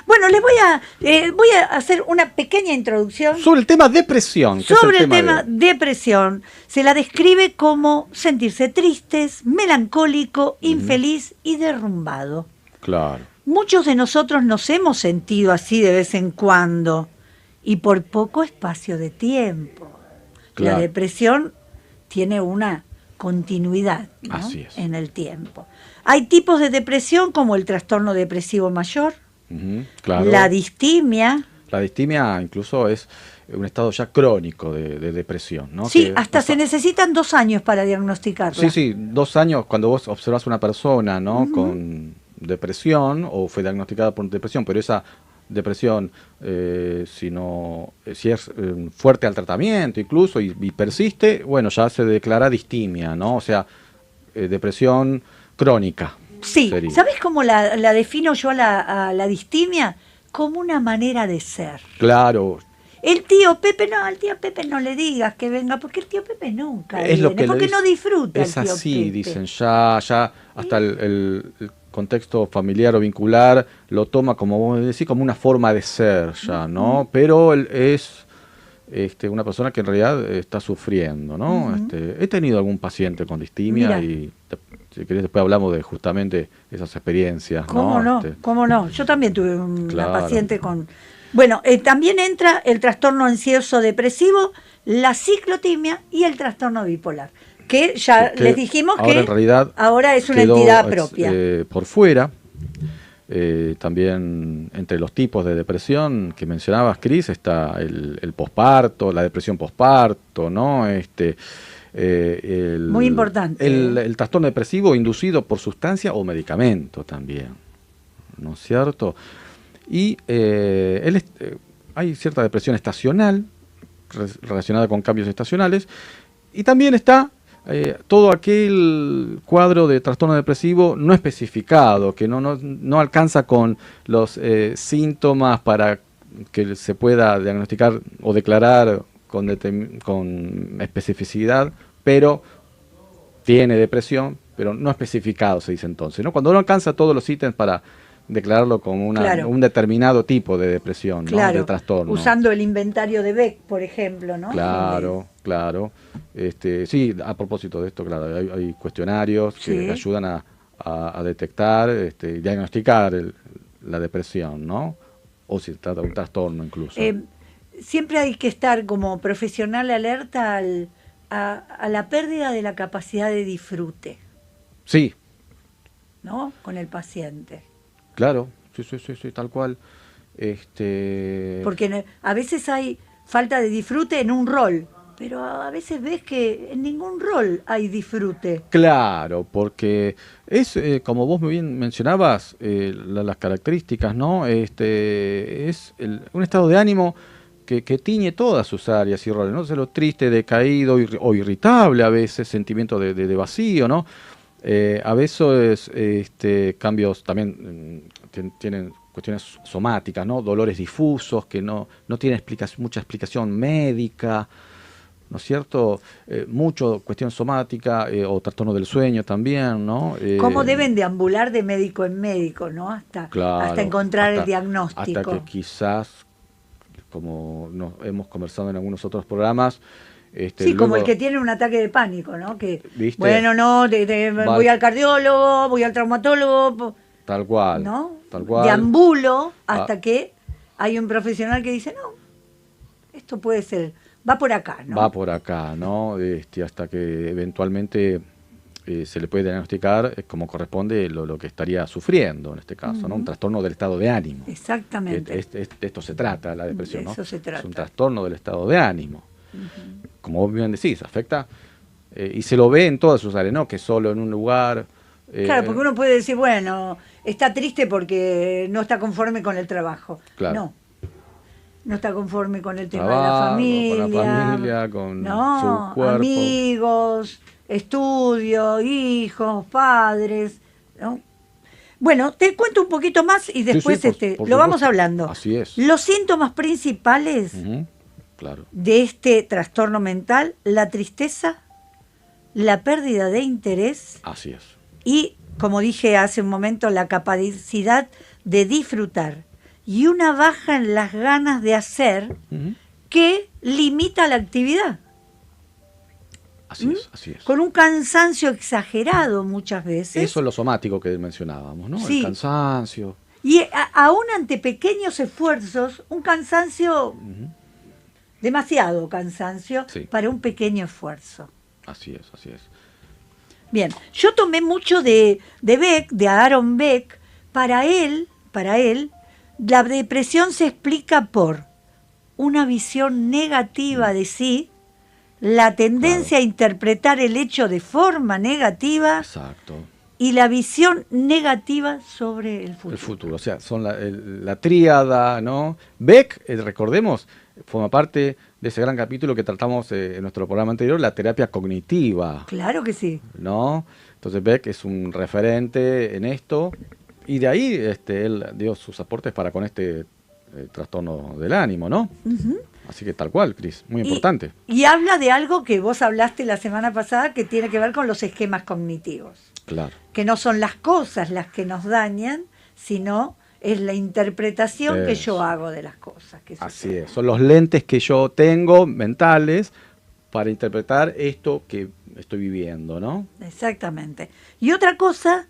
Bueno, voy a hacer una pequeña introducción sobre el tema depresión. Sobre el tema depresión. Se la describe como sentirse tristes, melancólico, infeliz y derrumbado. Claro. Muchos de nosotros nos hemos sentido así de vez en cuando y por poco espacio de tiempo. Claro. La depresión tiene una continuidad, ¿no?, así es, en el tiempo. Hay tipos de depresión como el trastorno depresivo mayor, claro. La distimia. La distimia incluso es un estado ya crónico de depresión, ¿no? Sí, hasta se necesitan 2 años para diagnosticarla. Sí, 2 años cuando vos observás a una persona, ¿no?, con depresión o fue diagnosticada por depresión, pero esa depresión, si es fuerte al tratamiento incluso y persiste, bueno, ya se declara distimia, ¿no? O sea, depresión crónica. Sí, sería. ¿Sabés cómo la defino yo a la distimia? Como una manera de ser. Claro. El tío Pepe no le digas que venga, porque el tío Pepe nunca es viene, lo que porque no disfruta es el tío así, Pepe. dicen, ya hasta el contexto familiar o vincular lo toma, como vos decís, como una forma de ser ya, ¿no? Pero él es una persona que en realidad está sufriendo, ¿no? He tenido algún paciente con distimia. Mira. Y si querés después hablamos de justamente esas experiencias. ¿Cómo no? ¿Cómo no? Yo también tuve una paciente con... Bueno, también entra el trastorno ansioso depresivo, la ciclotimia y el trastorno bipolar, que ya les dijimos ahora que en realidad ahora es una entidad propia. Por fuera, también entre los tipos de depresión que mencionabas, Cris, está el posparto, la depresión posparto, ¿no? Muy importante. El trastorno depresivo inducido por sustancia o medicamento también, ¿no es cierto? Y hay cierta depresión estacional relacionada con cambios estacionales, y también está todo aquel cuadro de trastorno depresivo no especificado, que no alcanza con los síntomas para que se pueda diagnosticar o declarar con especificidad, pero tiene depresión, pero no especificado, se dice entonces, ¿no? Cuando no alcanza todos los ítems para declararlo como un determinado tipo de depresión, ¿no? De trastorno. Usando el inventario de Beck, por ejemplo, ¿no? Claro. Sí, a propósito de esto, claro, hay cuestionarios que ayudan a detectar y diagnosticar la depresión, ¿no? O si se trata de un trastorno incluso. Siempre hay que estar como profesional alerta a la pérdida de la capacidad de disfrute. Sí. ¿No? Con el paciente. Claro, sí, tal cual. Porque a veces hay falta de disfrute en un rol, pero a veces ves que en ningún rol hay disfrute. Claro, porque es, como vos muy bien mencionabas, las características, ¿no? Es un estado de ánimo que tiñe todas sus áreas y roles, ¿no? Lo triste, decaído o irritable a veces, sentimiento de vacío, ¿no? A veces cambios también tienen cuestiones somáticas, ¿no? Dolores difusos que no tienen mucha explicación médica, ¿no es cierto? Mucho cuestión somática o trastorno del sueño también, ¿no? ¿Cómo deben deambular de médico en médico, ¿no? Hasta encontrar el diagnóstico. Hasta que quizás, como hemos conversado en algunos otros programas, sí, luego, como el que tiene un ataque de pánico, ¿no? Que, ¿viste? Bueno, no, voy al cardiólogo, voy al traumatólogo. Tal cual. ¿No? Tal cual. Deambulo hasta que hay un profesional que dice, no, esto puede ser, va por acá, ¿no? Va por acá, ¿no? Hasta que eventualmente se le puede diagnosticar como corresponde lo que estaría sufriendo en este caso, ¿no? Un trastorno del estado de ánimo. Exactamente. De esto se trata la depresión, de eso ¿no? Se trata. Es un trastorno del estado de ánimo. Como vos bien decís, afecta y se lo ve en todas sus áreas, no que solo en un lugar. Claro, porque uno puede decir, bueno, está triste porque no está conforme con el trabajo. Claro. No está conforme con el tema de la familia, con su cuerpo, amigos, estudio, hijos, padres, ¿no? Bueno, te cuento un poquito más y después por lo vamos hablando. Así es. Los síntomas principales claro. de este trastorno mental: la tristeza, la pérdida de interés. Así es. Y, como dije hace un momento, la capacidad de disfrutar. y una baja en las ganas de hacer que limita la actividad. Así es, así es. Con un cansancio exagerado muchas veces. Eso es lo somático que mencionábamos, ¿no? Sí. El cansancio. Y aún ante pequeños esfuerzos, un cansancio, demasiado cansancio para un pequeño esfuerzo. Así es, así es. Bien, yo tomé mucho de Beck, de Aaron Beck. Para él, la depresión se explica por una visión negativa de sí, la tendencia a interpretar el hecho de forma negativa. Exacto. Y la visión negativa sobre el futuro. El futuro, o sea, son la tríada, ¿no? Beck, recordemos, forma parte de ese gran capítulo que tratamos en nuestro programa anterior, la terapia cognitiva. Claro que sí. ¿No? Entonces Beck es un referente en esto, y de ahí él dio sus aportes para con este trastorno del ánimo, ¿no? Así que tal cual, Cris, muy importante. Y habla de algo que vos hablaste la semana pasada que tiene que ver con los esquemas cognitivos. Claro. Que no son las cosas las que nos dañan, sino es la interpretación que yo hago de las cosas. Así es, son los lentes que yo tengo mentales para interpretar esto que estoy viviendo, ¿no? Exactamente. Y otra cosa,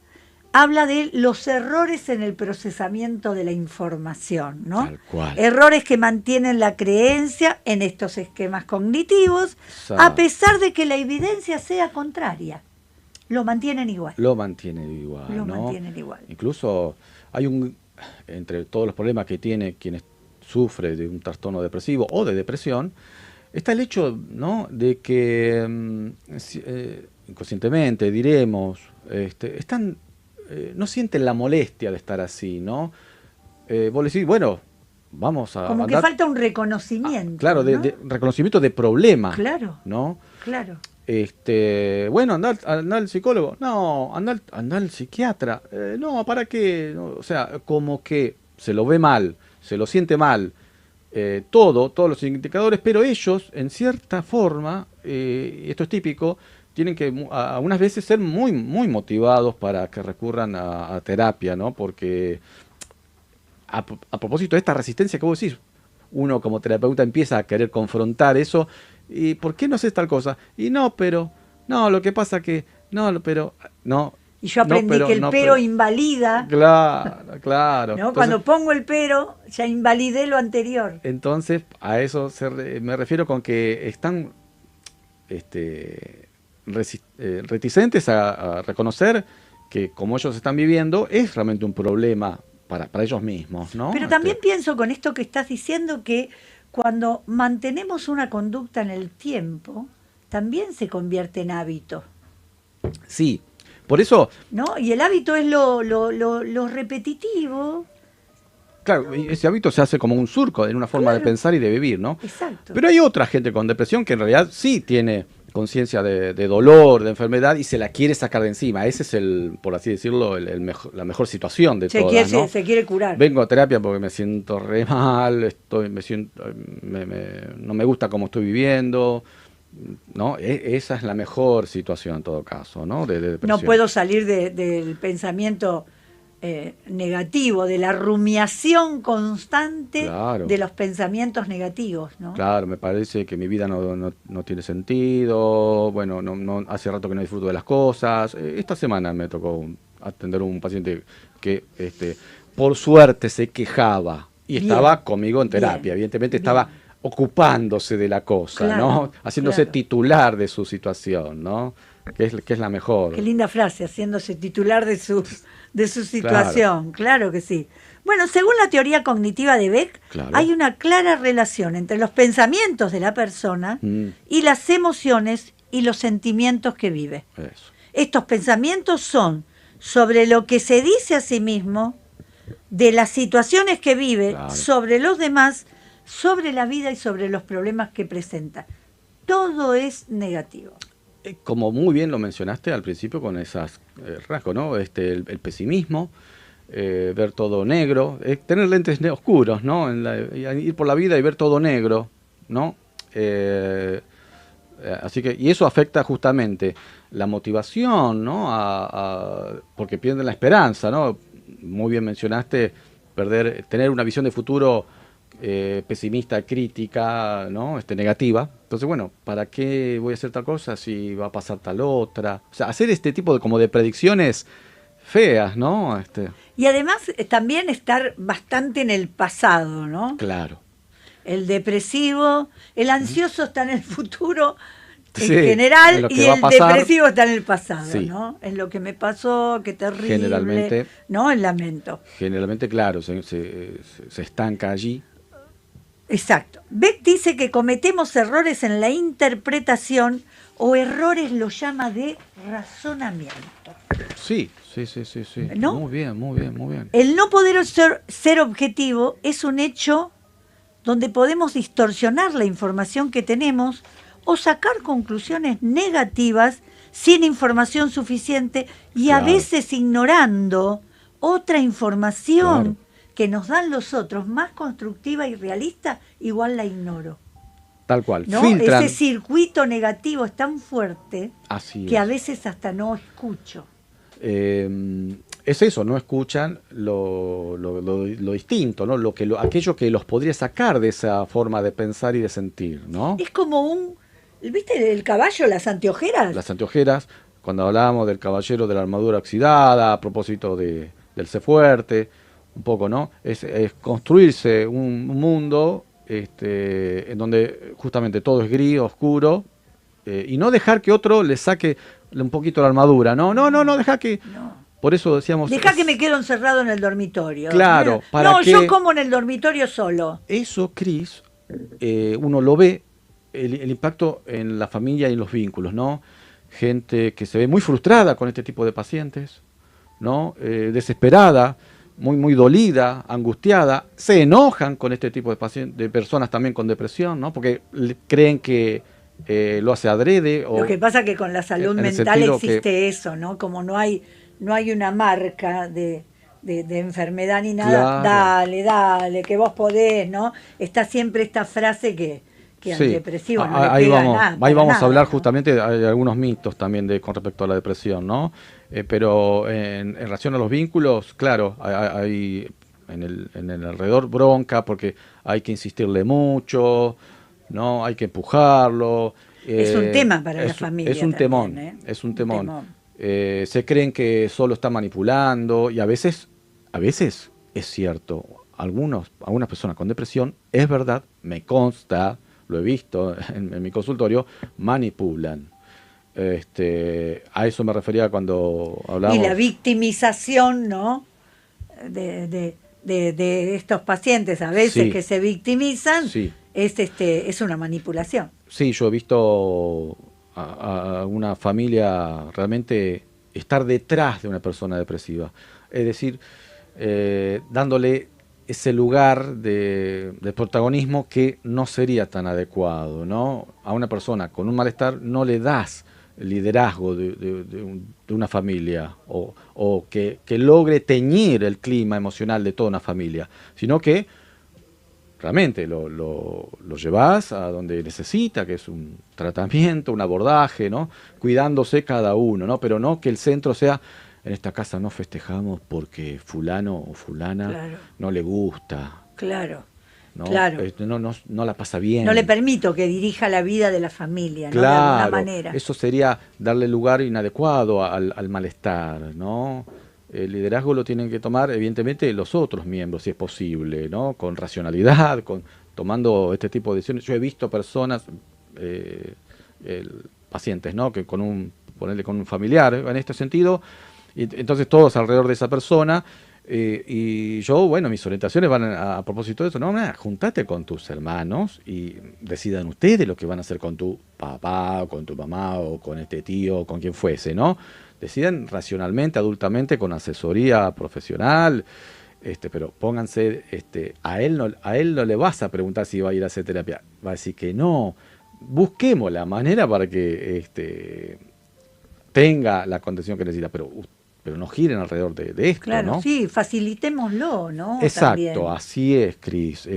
habla de los errores en el procesamiento de la información, ¿no? Tal cual. Errores que mantienen la creencia en estos esquemas cognitivos, a pesar de que la evidencia sea contraria. Lo mantienen igual. Lo mantienen igual, Lo ¿no? mantienen igual. Incluso hay entre todos los problemas que tiene quienes sufren de un trastorno depresivo o de depresión, está el hecho, ¿no?, de que inconscientemente, diremos, no sienten la molestia de estar así, ¿no? Vos decís, bueno, vamos a... Como que falta un reconocimiento. Claro, ¿no? de reconocimiento de problema. Claro. ¿No? Claro. Bueno, anda al psicólogo. No, anda al psiquiatra. No, ¿para qué? No, o sea, como que se lo ve mal, se lo siente mal, todos los indicadores, pero ellos, en cierta forma, esto es típico, tienen que algunas veces ser muy, muy motivados para que recurran a terapia, ¿no? Porque a propósito de esta resistencia que vos decís, uno como terapeuta empieza a querer confrontar eso. ¿Y por qué no haces tal cosa? Y no, lo que pasa que, no. Y yo aprendí que el pero invalida. Claro. ¿No? Entonces, cuando pongo el pero, ya invalidé lo anterior. Entonces, a eso me refiero con que están reticentes a reconocer que como ellos están viviendo, es realmente un problema para ellos mismos, ¿no? Pero también pienso con esto que estás diciendo que cuando mantenemos una conducta en el tiempo, también se convierte en hábito. Sí, por eso... ¿No? Y el hábito es lo repetitivo. Claro, ese hábito se hace como un surco en una forma de pensar y de vivir, ¿no? Exacto. Pero hay otra gente con depresión que en realidad sí tiene conciencia de dolor, de enfermedad, y se la quiere sacar de encima. Ese es por así decirlo, la mejor situación de todas, ¿no? Se quiere curar. Vengo a terapia porque me siento re mal, no me gusta cómo estoy viviendo, ¿no? Esa es la mejor situación en todo caso, ¿no? De depresión. No puedo salir del pensamiento negativo, de la rumiación constante de los pensamientos negativos, ¿no? Claro, me parece que mi vida no tiene sentido, bueno, no hace rato que no disfruto de las cosas. Esta semana me tocó atender a un paciente que por suerte se quejaba y estaba conmigo en terapia, evidentemente estaba ocupándose de la cosa, ¿no? Haciéndose titular de su situación, ¿no? Que es la mejor. Qué linda frase, haciéndose titular de su situación, claro que sí. Bueno, según la teoría cognitiva de Beck, hay una clara relación entre los pensamientos de la persona y las emociones y los sentimientos que vive. Eso. Estos pensamientos son sobre lo que se dice a sí mismo, de las situaciones que vive, sobre los demás, sobre la vida y sobre los problemas que presenta. Todo es negativo. Como muy bien lo mencionaste al principio con esas rasgos, ¿no? El pesimismo, ver todo negro, tener lentes oscuros, ¿no? Ir por la vida y ver todo negro, ¿no? Así que, y eso afecta justamente la motivación, ¿no? Porque pierden la esperanza, ¿no? Muy bien mencionaste tener una visión de futuro pesimista, crítica, ¿no? Negativa. Entonces, bueno, ¿para qué voy a hacer tal cosa si va a pasar tal otra? O sea, hacer este tipo de predicciones feas, ¿no? Y además también estar bastante en el pasado, ¿no? Claro. El depresivo, el ansioso está en el futuro en Sí, general en y el depresivo está en el pasado, sí. ¿no? En lo que me pasó, qué terrible, generalmente, ¿no? El lamento. Generalmente, claro, se estanca allí. Exacto. Beck dice que cometemos errores en la interpretación o errores lo llama de razonamiento. Sí. ¿No? Muy bien. El no poder ser objetivo es un hecho donde podemos distorsionar la información que tenemos o sacar conclusiones negativas sin información suficiente y a veces ignorando otra información que nos dan los otros, más constructiva y realista, igual la ignoro. Tal cual. ¿No? Filtran. Ese circuito negativo es tan fuerte Así que a veces hasta no escucho. Es eso, no escuchan lo distinto, ¿no? Aquello que los podría sacar de esa forma de pensar y de sentir, ¿no? Es como ¿viste el caballo, las anteojeras? Las anteojeras, cuando hablábamos del caballero de la armadura oxidada, a propósito del ser fuerte, un poco, ¿no? Es construirse un mundo en donde justamente todo es gris, oscuro, y no dejar que otro le saque un poquito la armadura, ¿no, deja que... No. Por eso decíamos... Deja que me quedo encerrado en el dormitorio. Claro, yo como en el dormitorio solo. Eso, Cris, uno lo ve, el impacto en la familia y en los vínculos, ¿no? Gente que se ve muy frustrada con este tipo de pacientes, ¿no? Desesperada, muy dolida, angustiada, se enojan con este tipo de personas también con depresión, ¿no? Porque creen que lo hace adrede. Lo que pasa que con la salud mental existe eso, ¿no? Como no hay una marca de enfermedad ni nada, dale, que vos podés, ¿no? Está siempre esta frase que al depresivo no le pega nada. Ahí vamos a hablar, ¿no? justamente, hay algunos mitos también con respecto a la depresión, ¿no? Pero en relación a los vínculos, claro, hay en el alrededor bronca porque hay que insistirle mucho, ¿no? Hay que empujarlo. Es un tema para la familia. Es un también, temón, es un temón. Se creen que solo está manipulando y a veces es cierto. Algunas personas con depresión, es verdad, me consta, lo he visto en mi consultorio, manipulan. A eso me refería cuando hablábamos. Y la victimización, ¿no? De estos pacientes a veces que se victimizan, es una manipulación. Sí, yo he visto a una familia realmente estar detrás de una persona depresiva. Es decir, dándole ese lugar de protagonismo que no sería tan adecuado, ¿no? A una persona con un malestar no le das el liderazgo de una familia o que logre teñir el clima emocional de toda una familia, sino que realmente lo llevas a donde necesita, que es un tratamiento, un abordaje, ¿no? Cuidándose cada uno, ¿no? Pero no que el centro sea, en esta casa no festejamos porque fulano o fulana no le gusta. Claro. ¿No? Claro. No la pasa bien. No le permito que dirija la vida de la familia, ¿no? Claro, de alguna manera. Eso sería darle lugar inadecuado al malestar, ¿no? El liderazgo lo tienen que tomar, evidentemente, los otros miembros, si es posible, ¿no? Con racionalidad, tomando este tipo de decisiones. Yo he visto personas, pacientes, ¿no? Que ponerle con un familiar, en este sentido, y entonces todos alrededor de esa persona, y yo, bueno, mis orientaciones van a propósito de eso, no, juntate con tus hermanos y decidan ustedes lo que van a hacer con tu papá, o con tu mamá, o con este tío, o con quien fuese, ¿no? Decidan racionalmente, adultamente, con asesoría profesional, pero pónganse, a él no le vas a preguntar si va a ir a hacer terapia, va a decir que no. Busquemos la manera para que tenga la contención que necesita, pero no giren alrededor de esto, claro, ¿no? Sí, facilitémoslo, ¿no? Exacto, también. Así es, Cris.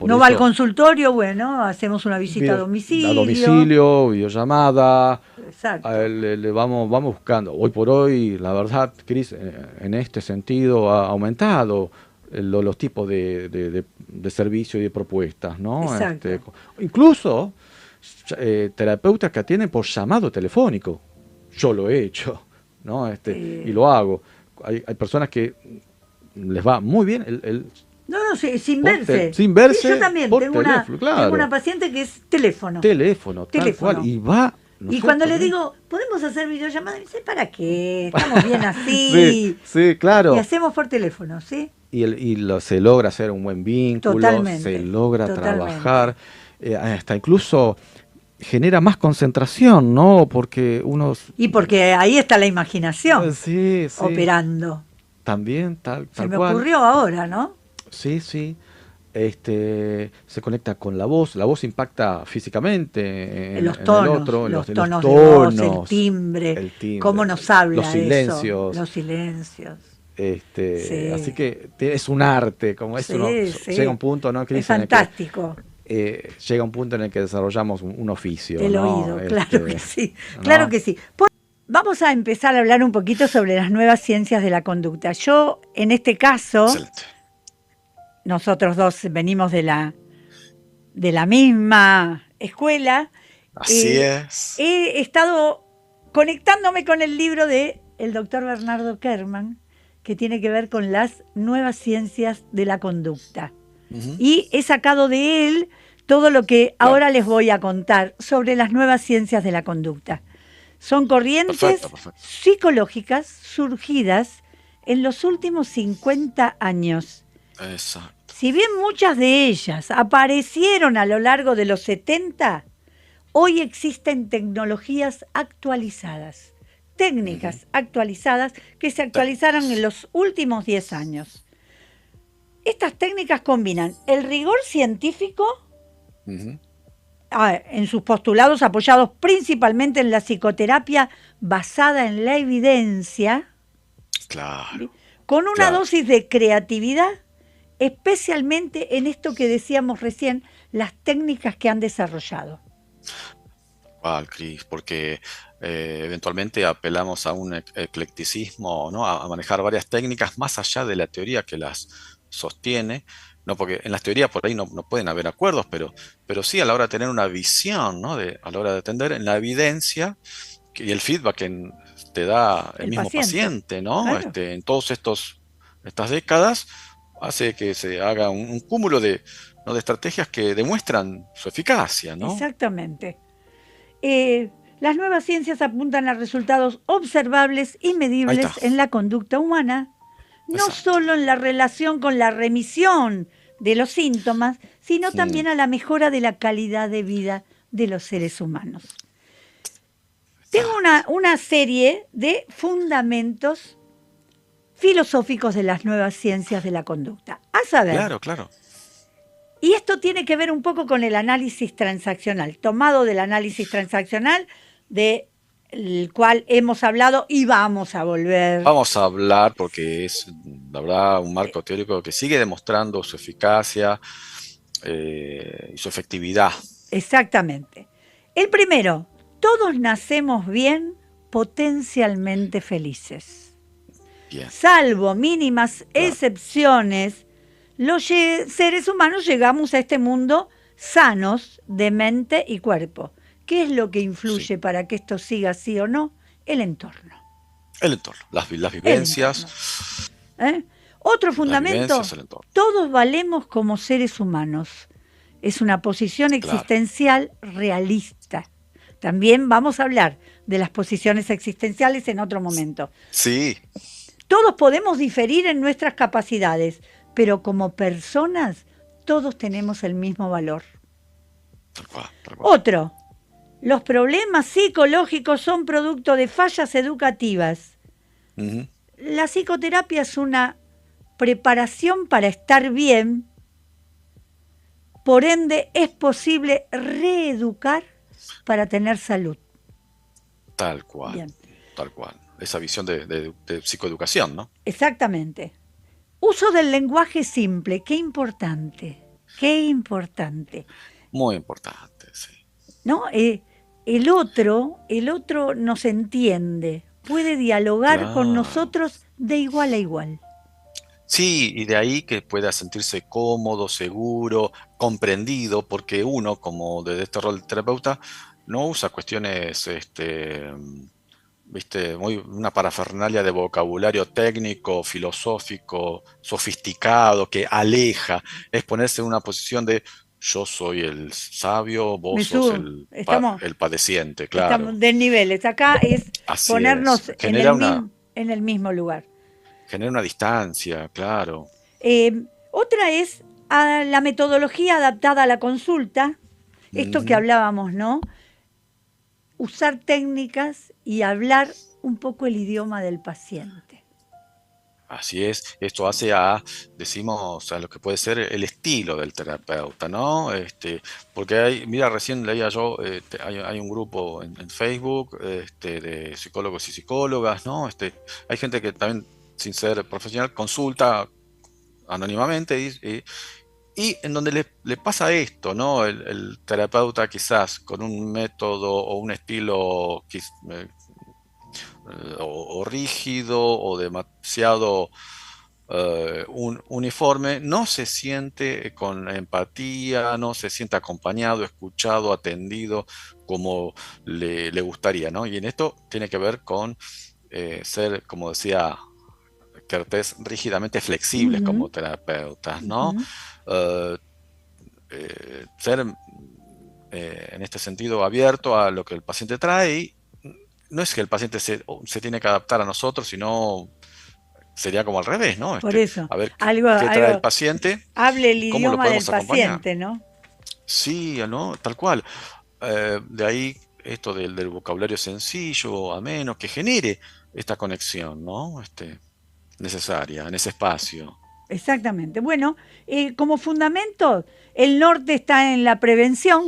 No va al consultorio, bueno, hacemos una visita a domicilio. A domicilio, videollamada. Exacto. Le vamos buscando. Hoy por hoy, la verdad, Cris, en este sentido ha aumentado los tipos de servicio y de propuestas, ¿no? Exacto. Incluso terapeutas que atienden por llamado telefónico. Yo lo he hecho, ¿no? Y lo hago. Hay personas que les va muy bien No, sí, sin verse. Sin verse. Sí, yo también tengo claro. una paciente que es teléfono. Tal cual. Y va. Y cuando le digo, ¿podemos hacer videollamada? Me dice, ¿para qué? Estamos bien así. Sí, claro. Y hacemos por teléfono, ¿sí? Se logra hacer un buen vínculo, Totalmente, se logra trabajar, hasta incluso genera más concentración, ¿no? Porque Y porque ahí está la imaginación sí. operando. También, tal Se me cual. ocurrió ahora, ¿no? Sí. Se conecta con la voz impacta físicamente en los tonos, el otro, los tonos de voz, el timbre, cómo nos habla los silencios. Eso, los silencios. Sí. Así que es un arte, como es llega un punto, ¿no, Cris? Es fantástico. Llega un punto en el que desarrollamos un oficio. El oído, claro que sí. Claro que sí. Vamos a empezar a hablar un poquito sobre las nuevas ciencias de la conducta. Yo, en este caso, excelente. Nosotros dos venimos de la misma escuela. Así es. He estado conectándome con el libro de el doctor Bernardo Kerman, que tiene que ver con las nuevas ciencias de la conducta. Uh-huh. Y he sacado de él todo lo que ahora les voy a contar sobre las nuevas ciencias de la conducta. Son corrientes psicológicas surgidas en los últimos 50 años. Exacto. Si bien muchas de ellas aparecieron a lo largo de los 70, hoy existen tecnologías actualizadas, técnicas actualizadas que se actualizaron en los últimos 10 años. Estas técnicas combinan el rigor científico en sus postulados apoyados principalmente en la psicoterapia basada en la evidencia, claro, con una dosis de creatividad, especialmente en esto que decíamos recién, las técnicas que han desarrollado. Cris, porque eventualmente apelamos a un eclecticismo, ¿no? A manejar varias técnicas más allá de la teoría que las sostiene, ¿no? Porque en las teorías por ahí no pueden haber acuerdos, pero sí a la hora de tener una visión, ¿no? A la hora de atender en la evidencia y el feedback que te da el mismo paciente, ¿no? Claro. En todas estas décadas hace que se haga un cúmulo de estrategias que demuestran su eficacia, ¿no? Exactamente. Las nuevas ciencias apuntan a resultados observables y medibles en la conducta humana, no solo en la relación con la remisión de los síntomas, sino también a la mejora de la calidad de vida de los seres humanos. Tengo una serie de fundamentos filosóficos de las nuevas ciencias de la conducta. A saber, claro. Y esto tiene que ver un poco con el análisis transaccional, tomado del análisis transaccional del cual hemos hablado y vamos a volver. Vamos a hablar porque es, la verdad, un marco teórico que sigue demostrando su eficacia y su efectividad. Exactamente. El primero, todos nacemos bien, potencialmente felices. Bien. Salvo mínimas excepciones, los seres humanos llegamos a este mundo sanos de mente y cuerpo. ¿Qué es lo que influye para que esto siga así o no? El entorno. El entorno, las vivencias. Otro fundamento, todos valemos como seres humanos. Es una posición existencial realista. También vamos a hablar de las posiciones existenciales en otro momento. Sí. Todos podemos diferir en nuestras capacidades, pero como personas todos tenemos el mismo valor. Tal cual. Otro, los problemas psicológicos son producto de fallas educativas. Uh-huh. La psicoterapia es una preparación para estar bien, por ende es posible reeducar para tener salud. Tal cual. Bien. Tal cual. Esa visión de psicoeducación, ¿no? Exactamente. Uso del lenguaje simple, qué importante. Muy importante, sí. ¿No? El otro nos entiende, puede dialogar con nosotros de igual a igual. Sí, y de ahí que pueda sentirse cómodo, seguro, comprendido, porque uno, como desde este rol de terapeuta, no usa cuestiones, viste, una parafernalia de vocabulario técnico, filosófico, sofisticado, que aleja. Es ponerse en una posición de yo soy el sabio, vos sos Mesú, estamos, el padeciente, claro. estamos de niveles. Acá es Así es. ponernos en el en el mismo lugar. Genera una distancia, claro. Otra es la metodología adaptada a la consulta, esto que Ujú. hablábamos, ¿no? Usar técnicas y hablar un poco el idioma del paciente. Así es, esto hace decimos, a lo que puede ser el estilo del terapeuta, ¿no? Porque mira, recién leía yo, hay un grupo en Facebook, de psicólogos y psicólogas, ¿no? Hay gente que también, sin ser profesional, consulta anónimamente y en donde le pasa esto, ¿no? El terapeuta quizás con un método o un estilo o rígido o demasiado uniforme, no se siente con empatía, no se siente acompañado, escuchado, atendido como le gustaría, ¿no? Y en esto tiene que ver con ser, como decía Kertész, rígidamente flexibles como Ujú, terapeutas, ¿no? ujú. Eh, Ser en este sentido abierto a lo que el paciente trae y no es que el paciente se tiene que adaptar a nosotros, sino sería como al revés, ¿no? Por eso, A ver algo, qué trae el algo, paciente hable el y cómo lo idioma del podemos acompañar. paciente, ¿no? Sí, ¿no? Tal cual. De ahí esto del vocabulario sencillo, ameno, que genere esta conexión, ¿no? Necesaria en ese espacio. Exactamente. Bueno, como fundamento, el norte está en la prevención,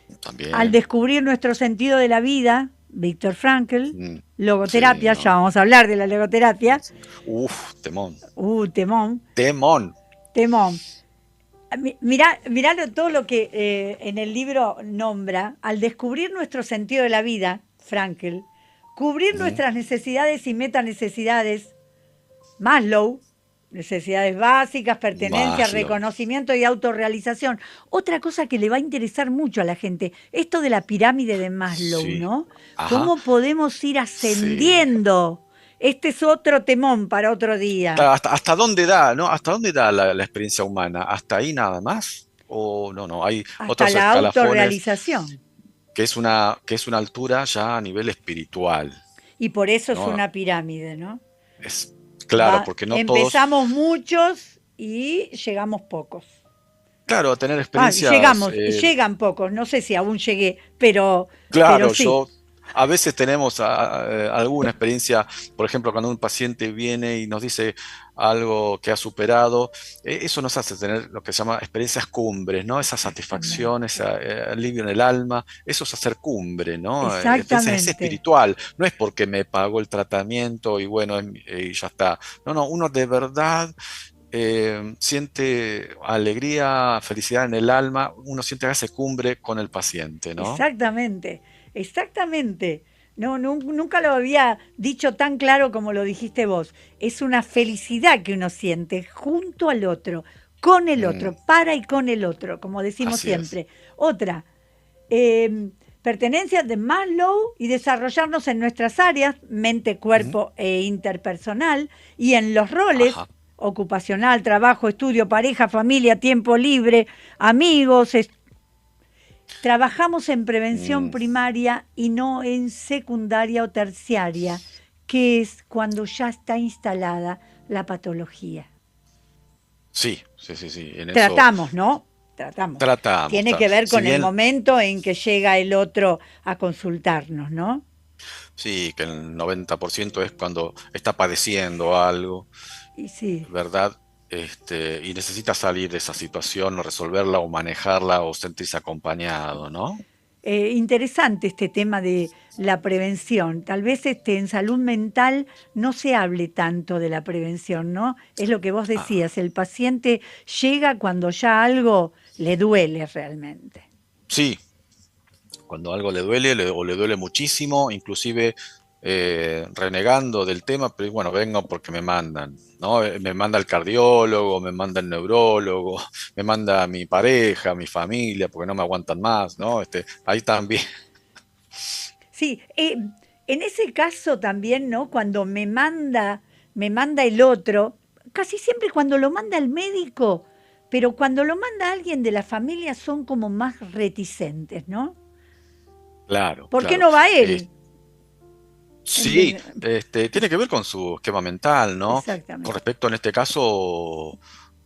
al También. descubrir nuestro sentido de la vida, Víctor Frankl, Mm, sí, logoterapia, ya ¿no? vamos a hablar de la logoterapia, Uf, temón. temón, Temón. temón. Mirá, todo lo que en el libro nombra, al descubrir nuestro sentido de la vida, Frankl, cubrir Ujú. nuestras necesidades y metanecesidades, Maslow, necesidades básicas, pertenencia, Maslow. reconocimiento y autorrealización. Otra cosa que le va a interesar mucho a la gente, esto de la pirámide de Maslow, Sí. ¿no? Ajá. ¿Cómo podemos ir Sí. ascendiendo? Este es otro temón para otro día. Claro, ¿hasta dónde da, no? ¿Hasta dónde da la experiencia humana? ¿Hasta ahí nada más? O no, hay Hasta otros la escalafones autorrealización. que es una altura ya a nivel espiritual, Y por eso es ¿no? una pirámide, ¿no? Es claro, porque no todos, Empezamos muchos y llegamos pocos. claro, a tener experiencias, Llegan pocos, no sé si aún llegué, pero claro, sí. a veces tenemos alguna experiencia, por ejemplo, cuando un paciente viene y nos dice algo que ha superado, eso nos hace tener lo que se llama experiencias cumbres, ¿no? Esa satisfacción, ese Exactamente. alivio en el alma, eso es hacer cumbre, ¿no? Entonces es Exactamente. espiritual, no es porque me pagó el tratamiento y bueno, y ya está. No, uno de verdad siente alegría, felicidad en el alma, uno siente que hace cumbre con el paciente, ¿no? Exactamente. Exactamente. No, nunca lo había dicho tan claro como lo dijiste vos. Es una felicidad que uno siente junto al otro, con el Mm, otro, para y con el otro, como decimos así es. siempre. Otra, pertenencia de Maslow y desarrollarnos en nuestras áreas, mente, Ujú. cuerpo e interpersonal, y en los roles, Ajá. ocupacional, trabajo, estudio, pareja, familia, tiempo libre, amigos. Trabajamos en prevención Mm, primaria y no en secundaria o terciaria, que es cuando ya está instalada la patología. sí, sí, sí, sí. En eso Tratamos, ¿no? Tratamos. tratamos. Tiene que ver Si con el bien, momento en que llega el otro a consultarnos, ¿no? sí, que el 90% es cuando está padeciendo algo, Y sí, ¿verdad? Y necesita salir de esa situación, o resolverla, o manejarla, o sentirse acompañado, ¿no? interesante este tema de la prevención. Tal vez en salud mental no se hable tanto de la prevención, ¿no? Es lo que vos Ah, decías, el paciente llega cuando ya algo le duele realmente. sí, cuando algo le duele o le duele muchísimo, inclusive renegando del tema, pero bueno, vengo porque me mandan, ¿no? Me manda el cardiólogo, me manda el neurólogo, me manda mi pareja, mi familia, porque no me aguantan más, ¿no? Ahí también. Sí, en ese caso también, ¿no? Cuando me manda el otro, casi siempre cuando lo manda el médico, pero cuando lo manda alguien de la familia son como más reticentes, ¿no? Claro, ¿Por qué claro. no va Eh, él? sí, ¿Entiendes? tiene que ver con su esquema mental, ¿no? Con Exactamente. respecto, en este caso,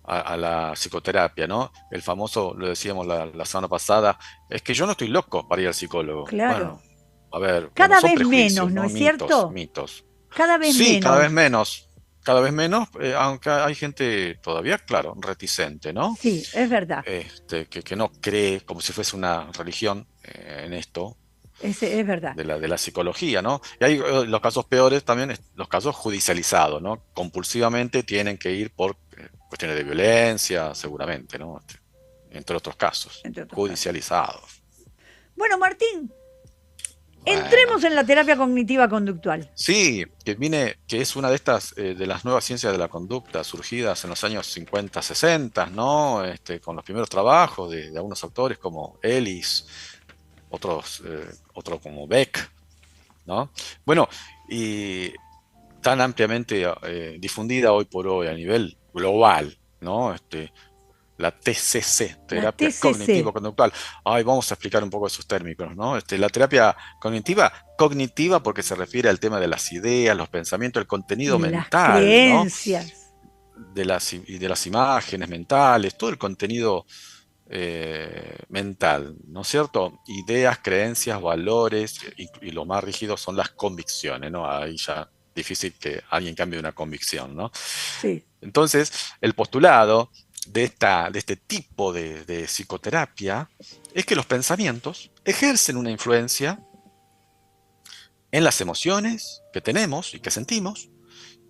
a la psicoterapia, ¿no? El famoso, lo decíamos la semana pasada, es que yo no estoy loco para ir al psicólogo. Claro. Bueno, a ver, bueno, Cada son vez menos, prejuicios, ¿no ¿no? es Mitos, cierto? mitos. Cada vez Sí, menos. cada vez menos, aunque hay gente todavía, claro, reticente, ¿no? Sí, es verdad. Que no cree como si fuese una religión en esto Es verdad. de la psicología, ¿no? Y hay los casos peores también, los casos judicializados, ¿no? Compulsivamente tienen que ir por cuestiones de violencia, seguramente, ¿no? Entre otros casos, Entre otros casos. judicializados. Bueno, Martín, Bueno, entremos en la terapia cognitiva conductual. sí, que es una de estas, de las nuevas ciencias de la conducta surgidas en los años 50, 60, ¿no? Con los primeros trabajos de algunos autores como Ellis, otro como Beck, ¿no? Bueno, y tan ampliamente difundida hoy por hoy a nivel global, ¿no? La TCC, La terapia TCC, cognitivo-conductual. Ay, vamos a explicar un poco esos términos, ¿no? La terapia cognitiva porque se refiere al tema de las ideas, los pensamientos, el contenido las mental, ¿no? creencias. Y de las imágenes mentales, todo el contenido mental, ¿no es cierto? Ideas, creencias, valores, y lo más rígido son las convicciones, ¿no? Ahí ya difícil que alguien cambie una convicción, ¿no? Sí. Entonces, el postulado de este tipo de psicoterapia es que los pensamientos ejercen una influencia en las emociones que tenemos y que sentimos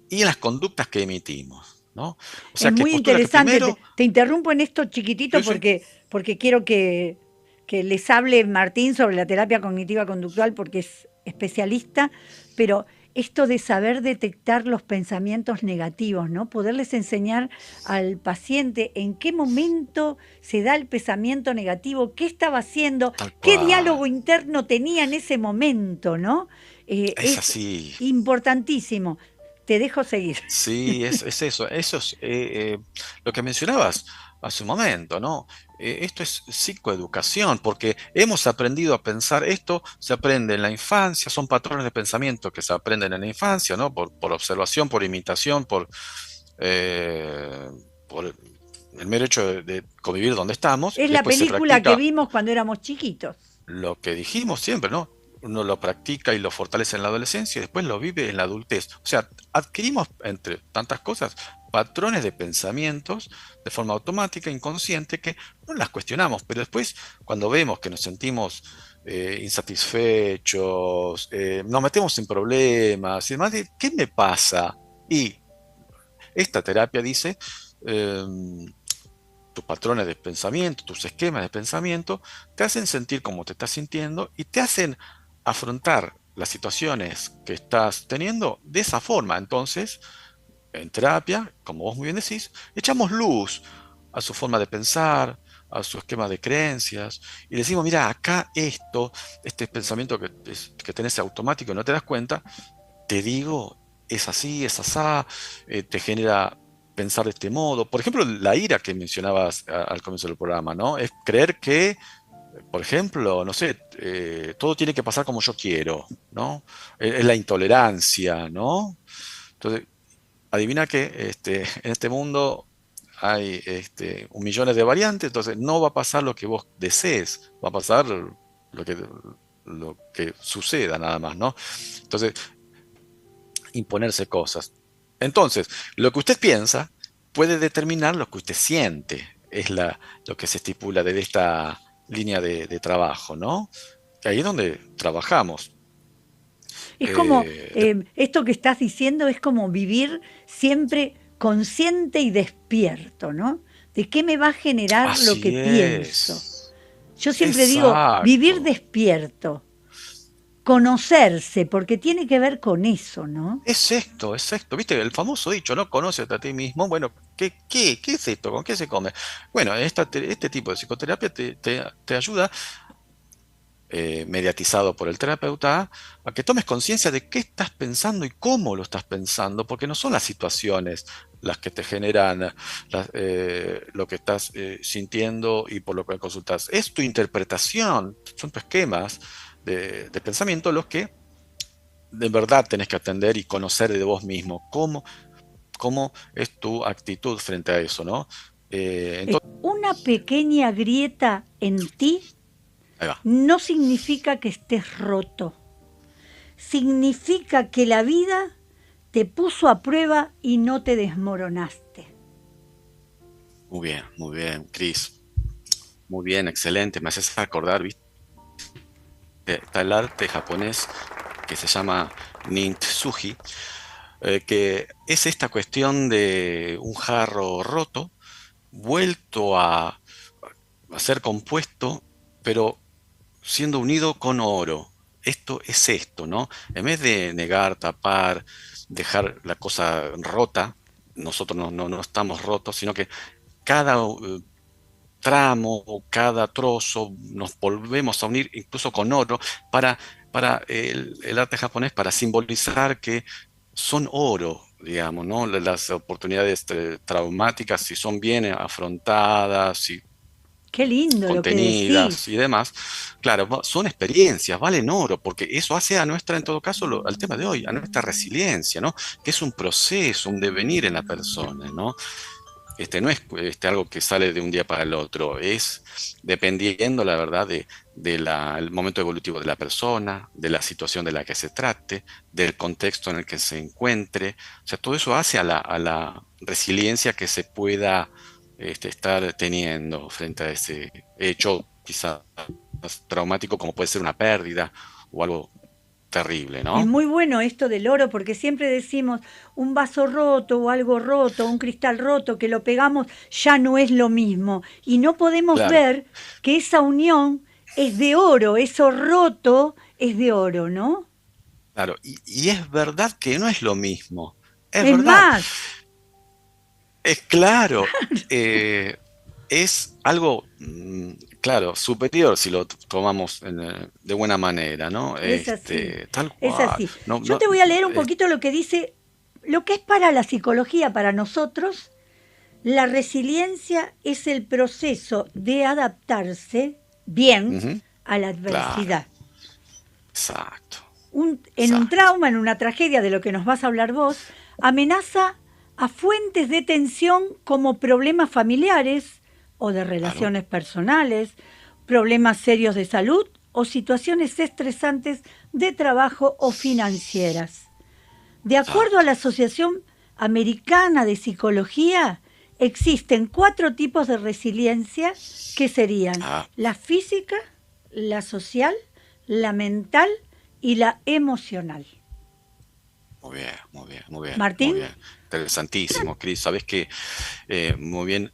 y en las conductas que emitimos, ¿no? O Es sea, que muy postula que interesante. primero, Te interrumpo en esto chiquitito sí, sí, porque quiero que les hable Martín sobre la terapia cognitiva conductual porque es especialista, pero esto de saber detectar los pensamientos negativos, ¿no? Poderles enseñar al paciente en qué momento se da el pensamiento negativo, qué estaba haciendo, tal qué cual, diálogo interno tenía en ese momento, ¿no? es Es así. importantísimo. Te dejo seguir. Sí, es eso. Eso es lo que mencionabas hace un momento, ¿no? Esto es psicoeducación, porque hemos aprendido a pensar, esto se aprende en la infancia, son patrones de pensamiento que se aprenden en la infancia, ¿no? Por observación, por imitación, por el mero hecho de convivir donde estamos, Es y la después se película que practica vimos cuando éramos chiquitos. lo que dijimos siempre, ¿no? Uno lo practica y lo fortalece en la adolescencia y después lo vive en la adultez. O sea, adquirimos, entre tantas cosas, patrones de pensamientos de forma automática, inconsciente, que no las cuestionamos, pero después cuando vemos que nos sentimos insatisfechos, nos metemos en problemas, y demás, ¿qué me pasa? Y esta terapia dice, tus patrones de pensamiento, tus esquemas de pensamiento, te hacen sentir como te estás sintiendo y te hacen afrontar las situaciones que estás teniendo de esa forma. Entonces, en terapia, como vos muy bien decís, echamos luz a su forma de pensar, a su esquema de creencias, y decimos, mira, acá este pensamiento que tenés automático y no te das cuenta, te digo, es así, es asá, te genera pensar de este modo. Por ejemplo, la ira que mencionabas al comienzo del programa, ¿no? Es creer que, por ejemplo, no sé, todo tiene que pasar como yo quiero, ¿no? Es la intolerancia, ¿no? Entonces, adivina que en este mundo hay un millones de variantes, entonces no va a pasar lo que vos desees, va a pasar lo que suceda nada más, ¿no? Entonces, imponerse cosas. Entonces, lo que usted piensa puede determinar lo que usted siente, es lo que se estipula desde esta línea de trabajo, ¿no? Ahí es donde trabajamos. Es como, De- esto que estás diciendo es como vivir siempre consciente y despierto, ¿no? ¿De qué me va a generar lo que Así pienso? es. Yo siempre digo, vivir Exacto. despierto. conocerse, porque tiene que ver con eso, ¿no? Es esto, es esto. ¿Viste? El famoso dicho, ¿no? Conócete a ti mismo. Bueno, ¿qué es esto? ¿Con qué se come? Bueno, este tipo de psicoterapia te ayuda, mediatizado por el terapeuta, a que tomes conciencia de qué estás pensando y cómo lo estás pensando, porque no son las situaciones las que te generan lo que estás sintiendo y por lo que consultas. Es tu interpretación, son tus esquemas de pensamiento los que de verdad tenés que atender y conocer de vos mismo. ¿Cómo es tu actitud frente a eso, ¿no? Entonces, Una pequeña grieta en ti ahí va. no significa que estés roto. Significa que la vida te puso a prueba y no te desmoronaste. Muy bien, Cris. Muy bien, excelente. Me haces acordar, ¿viste? Está el arte japonés que se llama Nintsuji, que es esta cuestión de un jarro roto, vuelto a ser compuesto, pero siendo unido con oro. Esto es esto, ¿no? En vez de negar, tapar, dejar la cosa rota, nosotros no estamos rotos, sino que cada tramo o cada trozo nos volvemos a unir incluso con oro para el arte japonés, para simbolizar que son oro, digamos, ¿no? Las oportunidades traumáticas, si son bien afrontadas, si Qué lindo lo que contenidas y decís. demás, claro, son experiencias, valen oro, porque eso hace a nuestra, en todo caso, al tema de hoy, a nuestra resiliencia, ¿no? Que es un proceso, un devenir en la persona, ¿no? No es algo que sale de un día para el otro, es dependiendo, la verdad, el momento evolutivo de la persona, de la situación de la que se trate, del contexto en el que se encuentre. O sea, todo eso hace a la resiliencia que se pueda estar teniendo frente a ese hecho quizás traumático como puede ser una pérdida o algo terrible, Es ¿no? muy bueno esto del oro porque siempre decimos un vaso roto o algo roto, un cristal roto, que lo pegamos, ya no es lo mismo. Y no podemos Claro, ver que esa unión es de oro, eso roto es de oro, ¿no? claro. Y es verdad que no es lo mismo. Es Es verdad. más, Es claro. eh, es algo, claro, superior si lo tomamos de buena manera, ¿no? es así, Tal es cual. así. No, Yo no, te voy a leer un es- poquito lo que dice, lo que es para la psicología, para nosotros. La resiliencia es el proceso de adaptarse bien ujú, a la claro, adversidad. exacto, En un exacto. trauma, en una tragedia de lo que nos vas a hablar vos, amenaza a fuentes de tensión como problemas familiares o de Claro, relaciones personales, problemas serios de salud o situaciones estresantes de trabajo o financieras. De acuerdo a exacto. la Asociación Americana de Psicología, existen 4 tipos de resiliencia que serían Ah, la física, la social, la mental y la emocional. muy bien, muy bien, muy bien, Martín, muy bien. Interesantísimo, Cris. Sabes que muy bien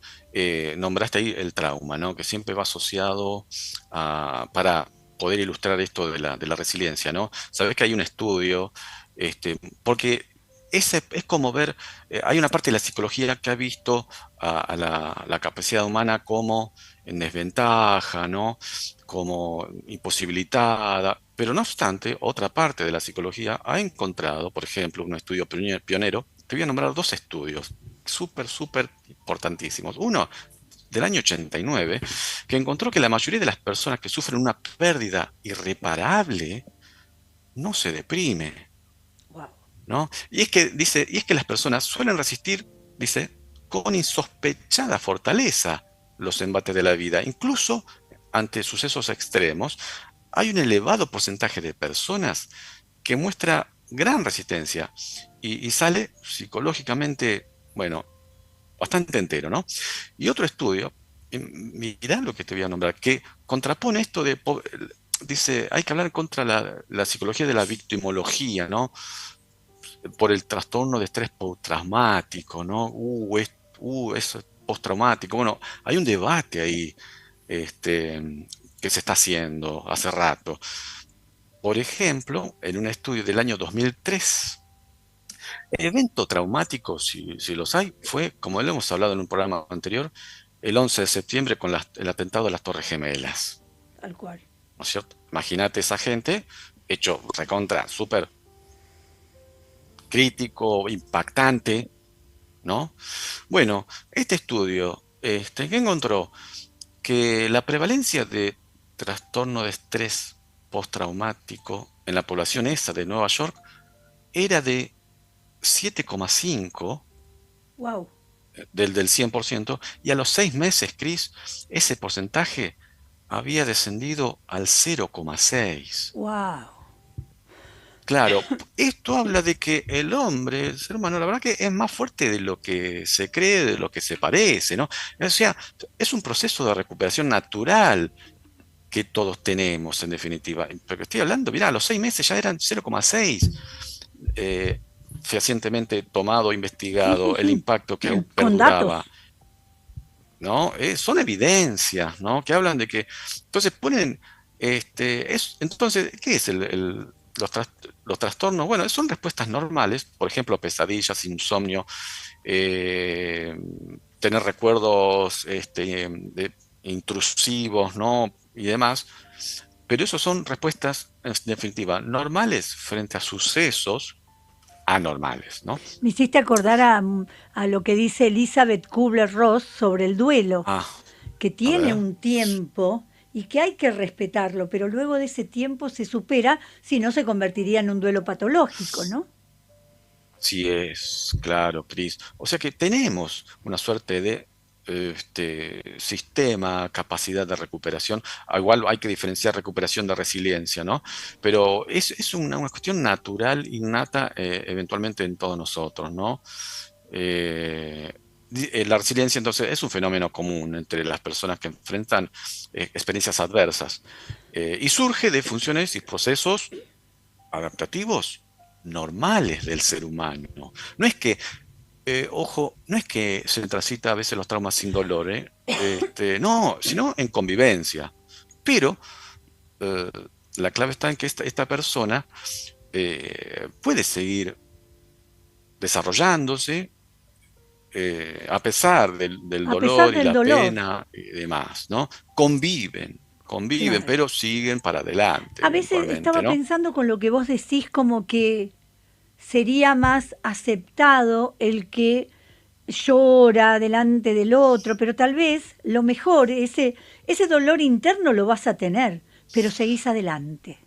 nombraste ahí el trauma, ¿no? Que siempre va asociado para poder ilustrar esto de la resiliencia, ¿no? Sabes que hay un estudio, porque es como ver, hay una parte de la psicología que ha visto a la capacidad humana como en desventaja, ¿no? Como imposibilitada, pero no obstante, otra parte de la psicología ha encontrado, por ejemplo, un estudio pionero, te voy a nombrar 2 estudios súper importantísimos. Uno del año 89, que encontró que la mayoría de las personas que sufren una pérdida irreparable no se deprime, wow, ¿no? Y es que las personas suelen resistir, dice, con insospechada fortaleza los embates de la vida, incluso ante sucesos extremos. Hay un elevado porcentaje de personas que muestra gran resistencia y sale psicológicamente, bueno, bastante entero, ¿no? Y otro estudio, mirá lo que te voy a nombrar, que contrapone esto dice, hay que hablar contra la psicología de la victimología, ¿no? Por el trastorno de estrés postraumático, ¿no? Eso es postraumático. Bueno, hay un debate ahí, que se está haciendo hace rato. Por ejemplo, en un estudio del año 2003, el evento traumático, si los hay, fue, como lo hemos hablado en un programa anterior, el 11 de septiembre con el atentado de las Torres Gemelas, tal cual. ¿no es cierto? Imagínate esa gente hecho recontra, súper crítico, impactante, ¿no? Bueno, este estudio, ¿qué encontró? Que la prevalencia de trastorno de estrés postraumático en la población esa de Nueva York era de 7,5 Wow, del 100%, y a los 6 meses, Chris, ese porcentaje había descendido al 0,6. wow. Claro, esto habla de que el hombre, el ser humano, la verdad que es más fuerte de lo que se cree, de lo que se parece, ¿no? O sea, es un proceso de recuperación natural que todos tenemos, en definitiva. Pero estoy hablando, mirá, a los 6 meses ya eran 0,6, eh, fehacientemente tomado, Sí, sí, investigado, el sí. impacto que aún Con perduraba, datos. ¿no? Son evidencias, ¿no? Que hablan de que, entonces ponen, entonces, ¿qué es los trastornos? Bueno, son respuestas normales, por ejemplo, pesadillas, insomnio, eh, tener recuerdos intrusivos, ¿no? Y demás. Pero eso son respuestas, en definitiva, normales frente a sucesos anormales, ¿no? Me hiciste acordar a lo que dice Elizabeth Kubler-Ross sobre el duelo, Ah, que a tiene ver. un tiempo y que hay que respetarlo, pero luego de ese tiempo se supera, si no se convertiría en un duelo patológico, ¿no? Sí es, claro, Cris. O sea que tenemos una suerte de sistema, capacidad de recuperación. Igual hay que diferenciar recuperación de resiliencia, ¿no? Pero es una cuestión natural, innata, eventualmente en todos nosotros, ¿no? Eh, la resiliencia entonces es un fenómeno común entre las personas que enfrentan experiencias adversas, y surge de funciones y procesos adaptativos normales del ser humano. No es que, ojo, no es que se transita a veces los traumas sin dolor, ¿eh? No, sino en convivencia. Pero eh, la clave está en que esta persona puede seguir desarrollándose, a pesar del A pesar dolor y del la dolor, pena y demás, ¿no? Conviven, claro. pero siguen para adelante A veces eventualmente, estaba ¿no? pensando con lo que vos decís como que sería más aceptado el que llora delante del otro, pero tal vez lo mejor, ese dolor interno lo vas a tener, pero seguís adelante,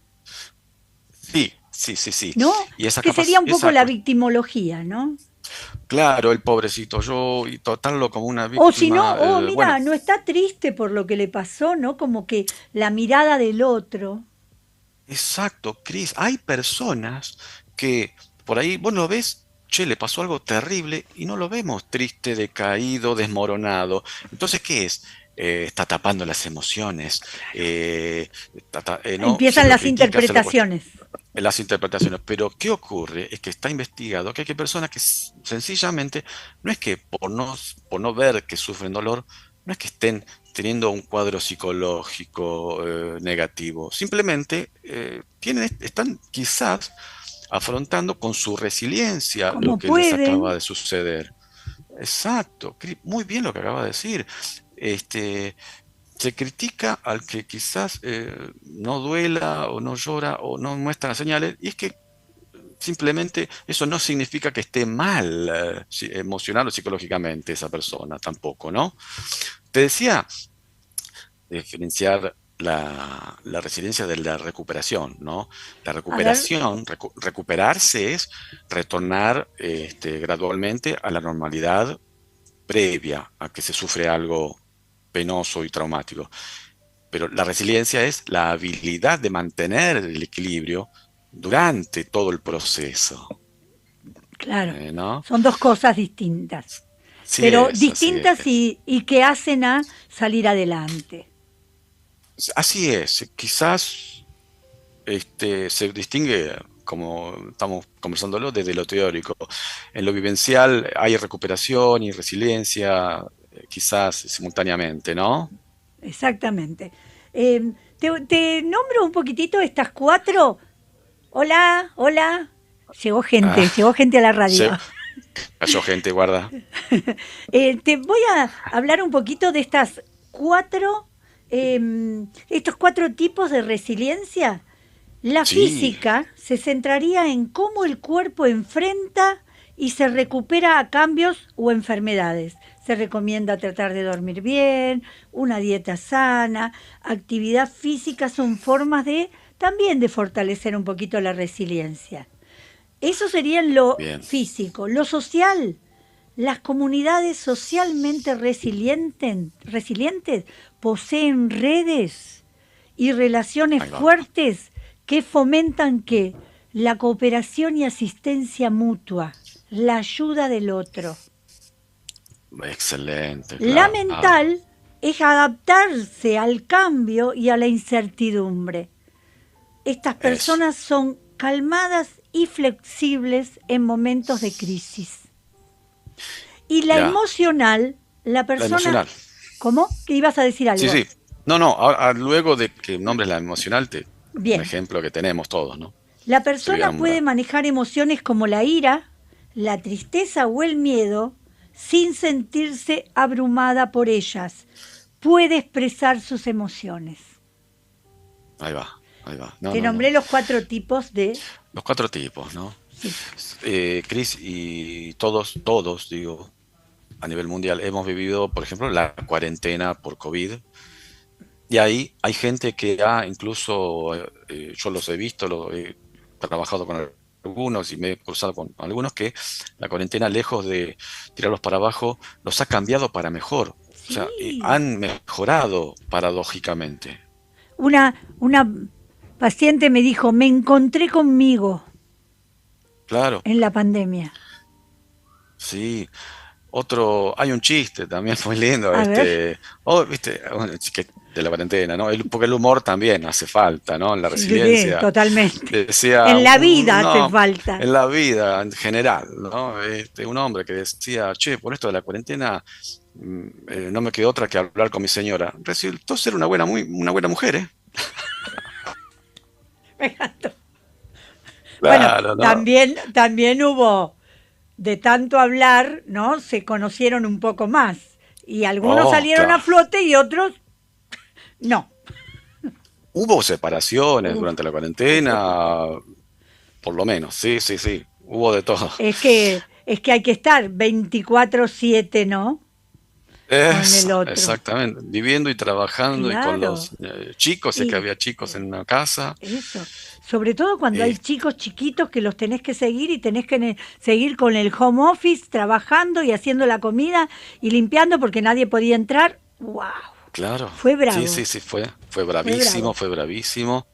Sí, sí, sí, sí. ¿no? Y Que sería un poco esa la victimología, ¿no? claro, el pobrecito yo, y tratarlo como una O si no, víctima, oh, bueno, mira, no está triste por lo que le pasó, ¿no? Como que la mirada del otro. exacto, Cris, hay personas que por ahí vos lo ves, che, le pasó algo terrible y no lo vemos triste, decaído, desmoronado. Entonces, ¿qué es? Está tapando las emociones, ¿no? Se Empiezan lo las critica, se lo cuestiona. interpretaciones. Las interpretaciones. Pero ¿qué ocurre? Es que está investigado que hay personas que sencillamente no es que por no ver que sufren dolor, no es que estén teniendo un cuadro psicológico negativo, simplemente están quizás afrontando con su resiliencia lo Como que les acaba pueden, de suceder. Exacto, muy bien lo que acaba de decir. Este, Se critica al que quizás no duela o no llora o no muestra señales, y es que simplemente eso no significa que esté mal emocional o psicológicamente esa persona tampoco, ¿no? Te decía diferenciar la resiliencia de la recuperación, ¿no? La a ver, recuperación, recuperarse es retornar gradualmente a la normalidad previa a que se sufre algo penoso y traumático. Pero la resiliencia es la habilidad de mantener el equilibrio durante todo el proceso, claro, ¿no? son dos cosas distintas, Sí pero es, así distintas es. y que hacen a salir adelante. Así es. Quizás se distingue, como estamos conversándolo, desde lo teórico. En lo vivencial hay recuperación y resiliencia, quizás simultáneamente, ¿no? Exactamente. Eh, te nombro un poquitito estas 4. Hola, hola. Llegó gente a la radio. Cayó gente, guarda. Te voy a hablar un poquito de estas 4, estos 4 tipos de resiliencia. La Sí, física se centraría en cómo el cuerpo enfrenta y se recupera a cambios o enfermedades. Se recomienda tratar de dormir bien, una dieta sana, actividad física son formas de también de fortalecer un poquito la resiliencia. Eso sería en lo bien. físico. Lo social, las comunidades socialmente resilientes poseen redes y relaciones Ahí va. fuertes que fomentan que la cooperación y asistencia mutua, la ayuda del otro. Excelente, La claro. mental es adaptarse al cambio y a la incertidumbre. Estas Eso. personas son calmadas y flexibles en momentos de crisis. Y la Ya. emocional, la La persona... emocional. ¿Cómo? ¿Que ibas a decir Sí, algo? sí. No, no, luego de que nombres la emocional, un Bien. ejemplo que tenemos todos, ¿no? La Te voy a persona puede nombrar. manejar emociones como la ira, la tristeza o el miedo sin sentirse abrumada por ellas. Puede expresar sus emociones. Ahí va, ahí va. No, Te no, no. nombré los 4 tipos de... Los 4 tipos, ¿no? Sí. Cris, y todos, digo, a nivel mundial, hemos vivido, por ejemplo, la cuarentena por COVID. Y ahí hay gente que incluso, yo los he visto, he trabajado con algunos y me he cruzado con algunos que la cuarentena, lejos de tirarlos para abajo, los ha cambiado para mejor. O sea, Sí. han mejorado paradójicamente. Una paciente me dijo, me encontré conmigo Claro, en la pandemia. sí. Hay un chiste también muy lindo, A ver, viste, bueno, de la cuarentena, ¿no? Porque el humor también hace falta, ¿no? En la sí, sí, resiliencia. totalmente. Decía En la vida hace falta. en la vida en general, ¿no? Un hombre que decía, che, por esto de la cuarentena, no me quedó otra que hablar con mi señora. Resultó ser una buena mujer, ¿eh? Me encantó. Bueno, Claro, ¿no? también hubo, de tanto hablar, ¿no? Se conocieron un poco más. Y algunos Oh, salieron a claro. flote y otros no. Hubo separaciones Uf, durante la uf. cuarentena, por lo menos, sí, sí, sí. Hubo de todo. Es que hay que estar 24/7, ¿no? Con el otro. Exactamente, viviendo y trabajando y con Claro. los chicos, si es que Y había chicos en una casa. eso. Sobre todo cuando hay eh, chicos chiquitos que los tenés que seguir y tenés que seguir con el home office, trabajando y haciendo la comida y limpiando porque nadie podía entrar. ¡Wow! claro, Fue sí, bravo, sí, sí, fue fue bravo. fue bravísimo,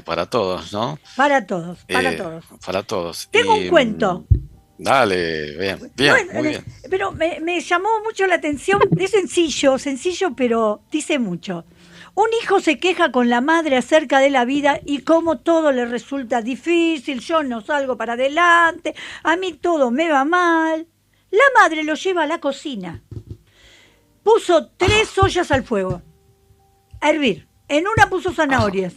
para todos, ¿no? Para todos, para Eh, todos. para todos. Tengo un cuento. Dale, bien, No, bien, muy bien. pero me llamó mucho la atención. Es sencillo, pero dice mucho. Un hijo se queja con la madre acerca de la vida y cómo todo le resulta difícil, yo no salgo para adelante, a mí todo me va mal. La madre lo lleva a la cocina. Puso Ajá, 3 ollas al fuego, a hervir. En una puso ajá, zanahorias,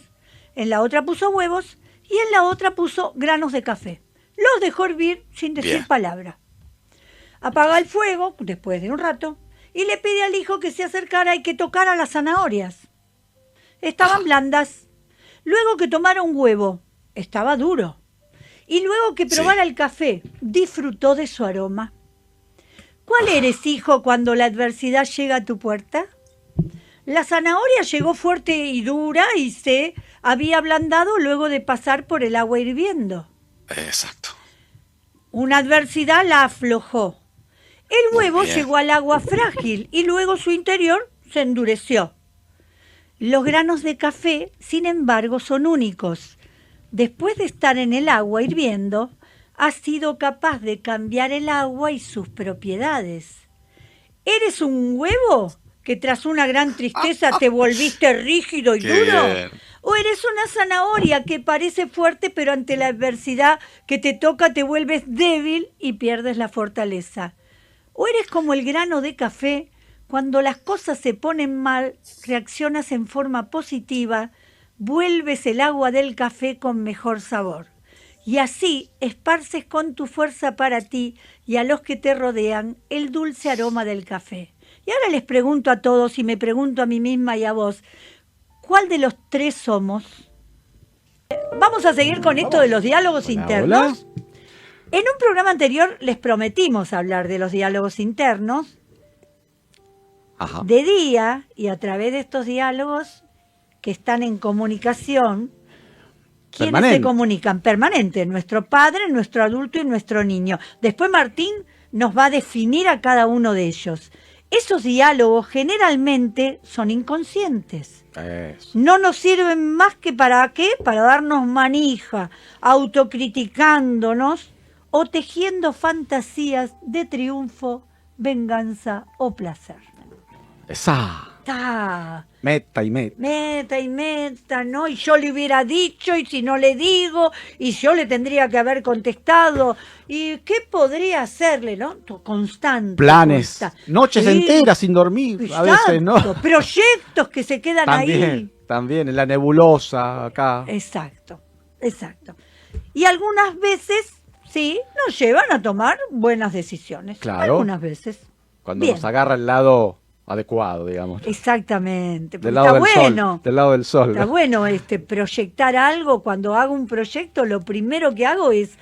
en la otra puso huevos y en la otra puso granos de café. Los dejó hervir sin decir bien. palabra. Apaga el fuego después de un rato y le pide al hijo que se acercara y que tocara las zanahorias. Estaban Ajá, blandas. Luego que tomara un huevo, estaba duro. Y luego que sí, probara el café, disfrutó de su aroma. ¿Cuál eres, ajá, hijo, cuando la adversidad llega a tu puerta? La zanahoria llegó fuerte y dura y se había ablandado luego de pasar por el agua hirviendo. exacto. Una adversidad la aflojó. El Muy huevo bien. llegó al agua frágil y luego su interior se endureció. Los granos de café, sin embargo, son únicos. Después de estar en el agua hirviendo, has sido capaz de cambiar el agua y sus propiedades. ¿Eres un huevo que tras una gran tristeza te volviste rígido y Qué duro? bien. ¿O eres una zanahoria que parece fuerte pero ante la adversidad que te toca te vuelves débil y pierdes la fortaleza? ¿O eres como el grano de café Cuando las cosas se ponen mal, reaccionas en forma positiva, vuelves el agua del café con mejor sabor. Y así esparces con tu fuerza para ti y a los que te rodean el dulce aroma del café. Y ahora les pregunto a todos y me pregunto a mí misma y a vos, ¿cuál de los tres somos? Vamos a seguir con esto de los diálogos internos. Hola. En un programa anterior les prometimos hablar de los diálogos internos. Ajá. De día, y a través de estos diálogos que están en comunicación, ¿quiénes Permanente. se comunican? Permanente, nuestro padre, nuestro adulto y nuestro niño. Después Martín nos va a definir a cada uno de ellos. Esos diálogos generalmente son inconscientes. Eso. No nos sirven más que para ¿qué? Para darnos manija, autocriticándonos o tejiendo fantasías de triunfo, venganza o placer. Esa. Está Meta y meta. meta y meta, ¿no? Y yo le hubiera dicho, y si no le digo, y yo le tendría que haber contestado. ¿Y qué podría hacerle, no? Constante. Planes. Noches Sí, enteras sin dormir. A veces, ¿no? exacto, proyectos que se quedan ahí. También en la nebulosa acá. Exacto, exacto. Y algunas veces, sí, nos llevan a tomar buenas decisiones. Claro. Algunas veces. Cuando Bien. nos agarra el lado adecuado, digamos. Exactamente. Porque Del lado está del bueno. sol. Del lado del sol. Está bueno proyectar algo. Cuando hago un proyecto, lo primero que hago es,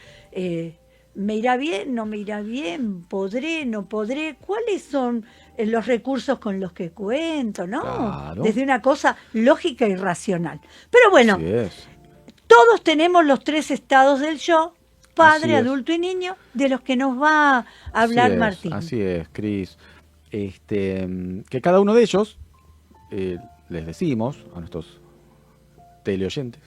¿me irá bien? ¿No me irá bien? ¿Podré? ¿No podré? ¿Cuáles son los recursos con los que cuento? ¿No? Claro. Desde una cosa lógica y racional. Pero bueno, Así es. todos tenemos los tres estados del yo, padre, Así es. adulto y niño, de los que nos va a hablar Martín. Así es, Cris. Que cada uno de ellos, les decimos a nuestros teleoyentes,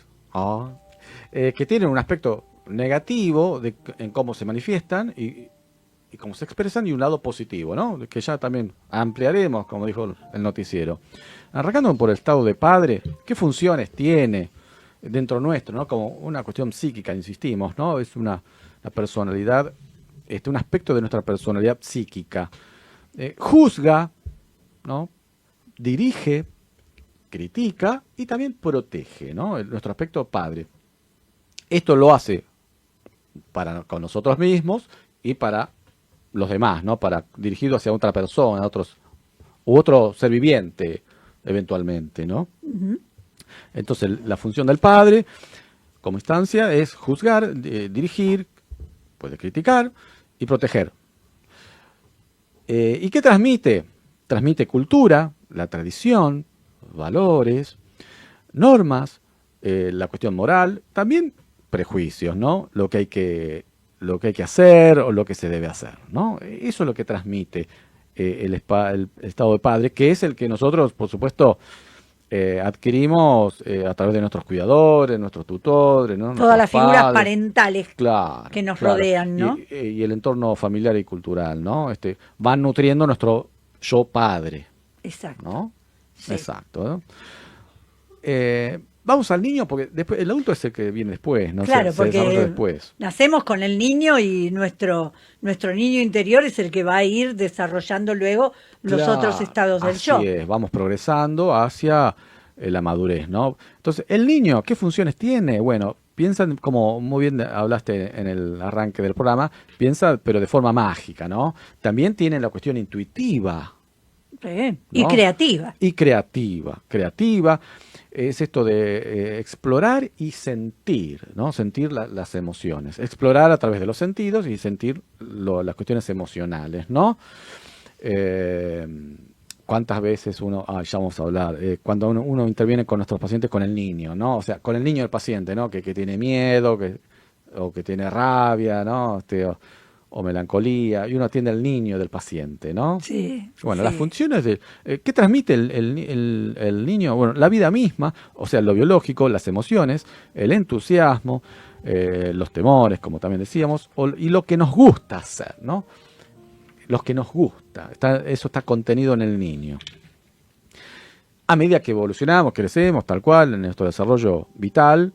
que tienen un aspecto negativo en cómo se manifiestan y cómo se expresan, y un lado positivo, ¿no? Que ya también ampliaremos, como dijo el noticiero. Arrancando por el estado de padre, ¿qué funciones tiene dentro nuestro, ¿no? Como una cuestión psíquica, insistimos, ¿no? Es una personalidad, un aspecto de nuestra personalidad psíquica. Juzga, ¿no? Dirige, critica y también protege, ¿no? Nuestro aspecto padre. Esto lo hace con nosotros mismos y para los demás, ¿no? Para dirigido hacia otra persona, otro ser viviente, eventualmente, ¿no? Ujú. Entonces, la función del padre, como instancia, es juzgar, dirigir, puede criticar y proteger. ¿Y qué transmite? Transmite cultura, la tradición, valores, normas, la cuestión moral, también prejuicios, ¿no? Lo que hay que hacer o lo que se debe hacer, ¿no? Eso es lo que transmite el estado de padre, que es el que nosotros, por supuesto, adquirimos a través de nuestros cuidadores, nuestros tutores, ¿no? Todas las Nuestros figuras padres. parentales Claro, que nos claro. rodean, ¿no? Y el entorno familiar y cultural, ¿no? Van nutriendo nuestro yo padre, Exacto. ¿no? Sí. Exacto, ¿no? Vamos al niño, porque después el adulto es el que viene después, ¿no? Claro, Se desarrolla porque después. nacemos con el niño y nuestro niño interior es el que va a ir desarrollando luego los Claro, otros estados del así yo. es, vamos progresando hacia la madurez, ¿no? Entonces, el niño, ¿qué funciones tiene? Bueno, piensa, como muy bien hablaste en el arranque del programa, piensa, pero de forma mágica, ¿no? También tiene la cuestión intuitiva. Sí. Y ¿no? creativa. Y creativa. Es esto de explorar y sentir, ¿no? Sentir las emociones. Explorar a través de los sentidos y sentir las cuestiones emocionales, ¿no? ¿Cuántas veces ya vamos a hablar, cuando uno interviene con nuestros pacientes, con el niño, ¿no? O sea, con el niño del paciente, ¿no? Que tiene miedo, o que tiene rabia, ¿no? O melancolía, y uno atiende al niño del paciente, ¿no? Sí. Bueno, sí. las funciones ¿qué transmite el niño? Bueno, la vida misma, o sea, lo biológico, las emociones, el entusiasmo, los temores, como también decíamos, y lo que nos gusta hacer, ¿no? Los que nos gusta, eso está contenido en el niño. A medida que evolucionamos, crecemos, tal cual, en nuestro desarrollo vital,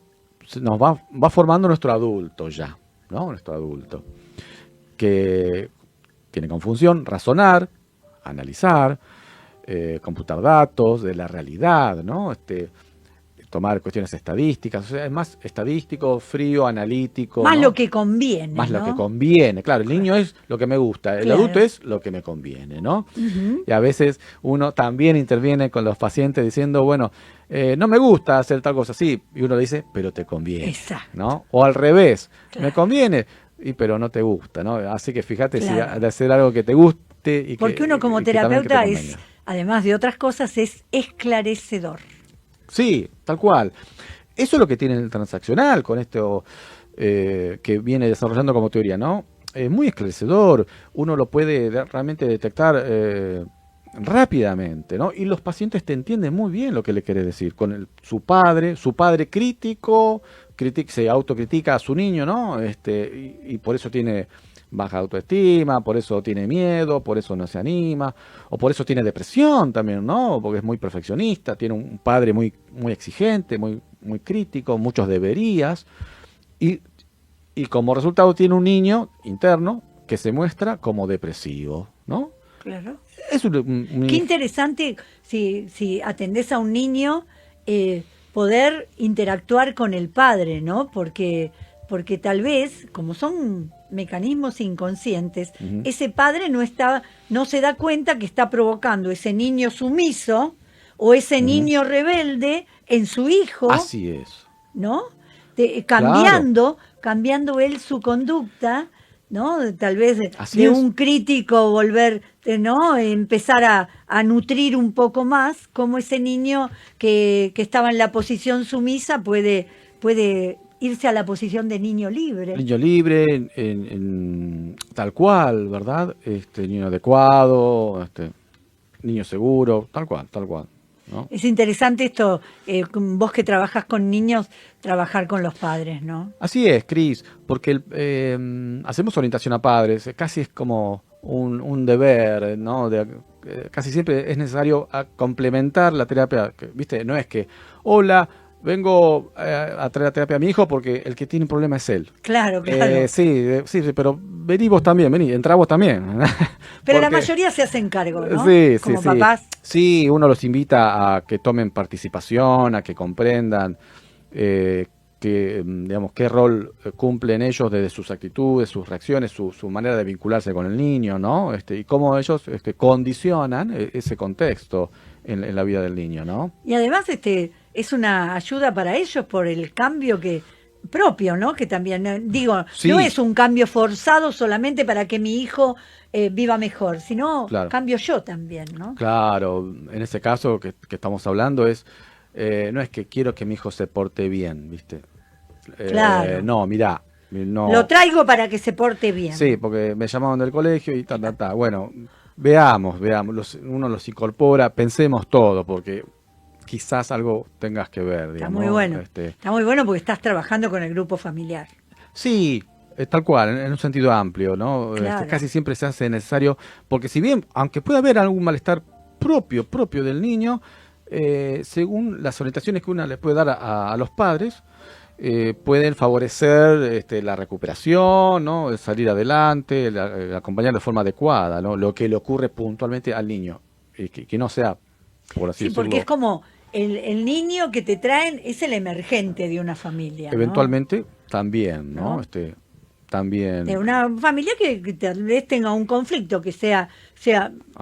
nos va formando nuestro adulto ya, ¿no? Nuestro adulto, que tiene como función razonar, analizar, computar datos de la realidad, ¿no? Tomar cuestiones estadísticas, o sea, es más estadístico, frío, analítico. Más ¿no? lo que conviene. Más ¿no? lo que conviene, claro, el niño es lo que me gusta, el adulto es lo que me conviene, ¿no? Y a veces uno también interviene con los pacientes diciendo, bueno, no me gusta hacer tal cosa, sí, y uno le dice, pero te conviene, Exacto. ¿no? O al revés, me conviene, pero no te gusta, ¿no? Así que fíjate si de hacer algo que te guste y porque uno como terapeuta es, además de otras cosas, es esclarecedor. Sí, tal cual. Eso es lo que tiene el transaccional con esto que viene desarrollando como teoría, ¿no? Es muy esclarecedor, uno lo puede realmente detectar rápidamente, ¿no? Y los pacientes te entienden muy bien lo que le querés decir. Con su padre crítico, se autocritica a su niño, ¿no? Y por eso tiene baja autoestima, por eso tiene miedo, por eso no se anima, o por eso tiene depresión también, ¿no? Porque es muy perfeccionista, tiene un padre muy, muy exigente, muy, muy crítico, muchos deberías, y como resultado tiene un niño interno que se muestra como depresivo, ¿no? Claro. Es Qué interesante si atendés a un niño poder interactuar con el padre, ¿no? Porque tal vez, como son mecanismos inconscientes, ese padre no se da cuenta que está provocando ese niño sumiso o ese niño rebelde en su hijo. Así es. ¿No? Cambiando él su conducta, ¿no? Tal vez de un crítico volver, ¿no? Empezar a nutrir un poco más, como ese niño que estaba en la posición sumisa puede irse a la posición de niño libre. Niño libre, tal cual, ¿verdad? Niño adecuado, niño seguro, tal cual, ¿no? Es interesante esto, vos que trabajas con niños, trabajar con los padres, ¿no? Así es, Cris, porque hacemos orientación a padres, casi es como un deber, ¿no? Casi siempre es necesario complementar la terapia, ¿viste? No es que, hola, vengo a traer la terapia a mi hijo porque el que tiene un problema es él. Claro. Sí, pero vení vos también, entrá vos también. Pero la mayoría se hacen cargo, ¿no? Sí, como papás. Sí, uno los invita a que tomen participación, a que comprendan digamos, qué rol cumplen ellos desde sus actitudes, sus reacciones, su manera de vincularse con el niño, ¿no? Y cómo ellos condicionan ese contexto en la vida del niño, ¿no? Y además es una ayuda para ellos por el cambio propio, ¿no? Que también, digo, sí. No es un cambio forzado solamente para que mi hijo viva mejor, sino cambio yo también, ¿no? Claro, en ese caso que estamos hablando no es que quiero que mi hijo se porte bien, ¿viste? Claro. No, mirá. No. Lo traigo para que se porte bien. Sí, porque me llamaban del colegio y Bueno, veamos, uno los incorpora, pensemos todo, porque quizás algo tengas que ver, digamos. Está muy bueno. Está muy bueno porque estás trabajando con el grupo familiar. Sí, tal cual, en un sentido amplio, ¿no? Claro. Casi siempre se hace necesario, porque si bien, aunque pueda haber algún malestar propio del niño, según las orientaciones que uno le puede dar a los padres, pueden favorecer la recuperación, ¿no? Salir adelante, acompañar de forma adecuada, ¿no? Lo que le ocurre puntualmente al niño, que no sea, por así decirlo. Porque es como el niño que te traen es el emergente de una familia, eventualmente, ¿no? También, ¿no? También. De una familia que tal vez tenga un conflicto que sea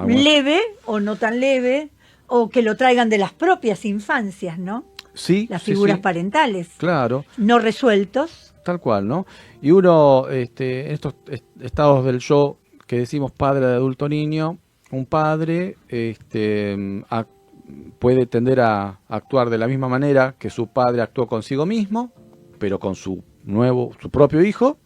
leve o no tan leve, o que lo traigan de las propias infancias, ¿no? Sí, las figuras parentales. Claro. No resueltos. Tal cual, ¿no? Y uno, en estos estados del yo que decimos padre de adulto niño, un padre puede tender a actuar de la misma manera que su padre actuó consigo mismo, pero con su propio hijo,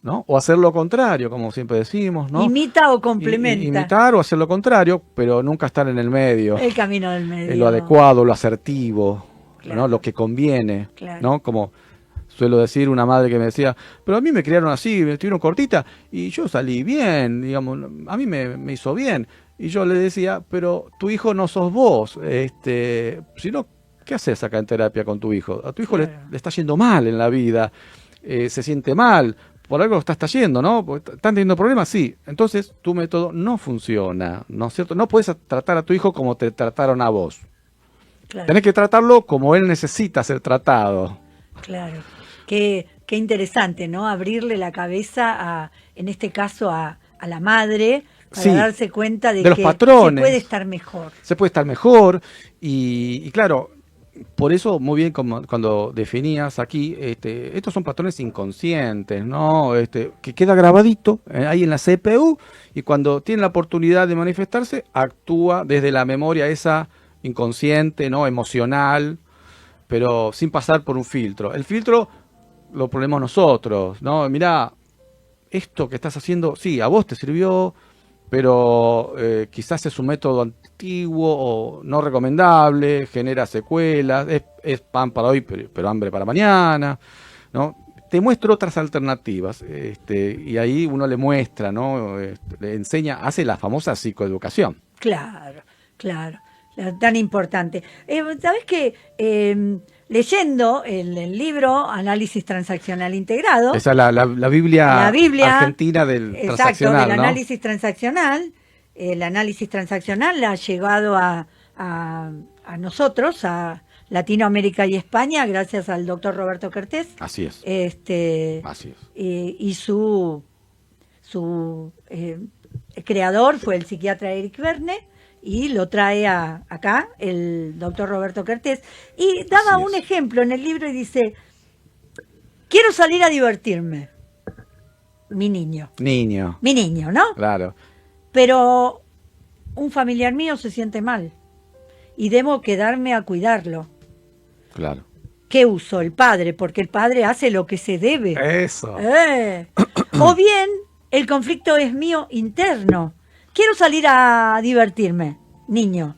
¿no? O hacer lo contrario, como siempre decimos, ¿no? Imita o complementa. Imitar o hacer lo contrario, pero nunca estar en el medio. El camino del medio. Lo adecuado, lo asertivo. Claro. ¿No? Lo que conviene, claro. ¿no? Como suelo decir una madre que me decía, pero a mí me criaron así, me tuvieron cortita y yo salí bien, digamos, a mí me hizo bien. Y yo le decía, pero tu hijo no sos vos, si no, ¿qué haces acá en terapia con tu hijo? A tu hijo le está yendo mal en la vida, se siente mal, por algo estás yendo, ¿no? Porque están teniendo problemas, sí. Entonces tu método no funciona, ¿no es cierto? No puedes tratar a tu hijo como te trataron a vos. Claro. Tenés que tratarlo como él necesita ser tratado. Claro. Qué interesante, ¿no? Abrirle la cabeza, en este caso, a la madre, para darse cuenta de los que patrones. se puede estar mejor. Se puede estar mejor y claro, por eso muy bien cuando definías aquí, estos son patrones inconscientes, ¿no? Que queda grabadito ahí en la CPU y cuando tiene la oportunidad de manifestarse, actúa desde la memoria esa inconsciente, ¿no? Emocional, pero sin pasar por un filtro. El filtro lo ponemos nosotros, ¿no? Mirá, esto que estás haciendo, sí, a vos te sirvió, pero quizás es un método antiguo o no recomendable, genera secuelas, es pan para hoy, pero hambre para mañana, ¿no? Te muestro otras alternativas, y ahí uno le muestra, ¿no? Le enseña, hace la famosa psicoeducación. Claro, claro, tan importante. ¿Sabés qué? Leyendo el libro Análisis Transaccional Integrado. Esa es la Biblia argentina del transaccional, del ¿no? análisis transaccional. El análisis transaccional ha llegado a nosotros, a Latinoamérica y España, gracias al doctor Roberto Kertész. Así es. Así es. Y su creador fue el psiquiatra Eric Verne. Y lo trae acá el doctor Roberto Kertész. Y daba un ejemplo en el libro y dice, quiero salir a divertirme. Mi niño, ¿no? Claro. Pero un familiar mío se siente mal y debo quedarme a cuidarlo. Claro. ¿Qué uso? El padre, porque el padre hace lo que se debe. Eso. O bien, el conflicto es mío interno. Quiero salir a divertirme, niño,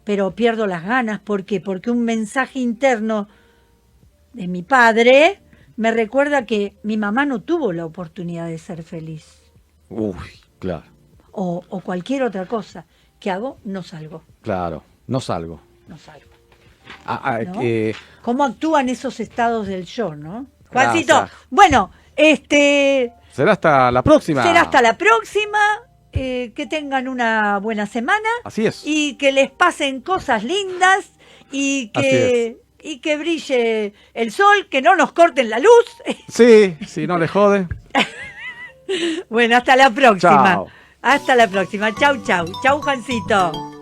pero pierdo las ganas. ¿Por qué? Porque un mensaje interno de mi padre me recuerda que mi mamá no tuvo la oportunidad de ser feliz. Uy, claro. O cualquier otra cosa. ¿Qué hago? No salgo. Claro, no salgo. No salgo. ¿No? ¿Cómo actúan esos estados del yo, no? Juancito, Gracias. Bueno, será hasta la próxima. Será hasta la próxima. Que tengan una buena semana. Así es. Y que les pasen cosas lindas y que brille el sol, que no nos corten la luz. Sí, si no les jode. Bueno, hasta la próxima. Chao. Hasta la próxima. Chau, chau. Chau, Juancito.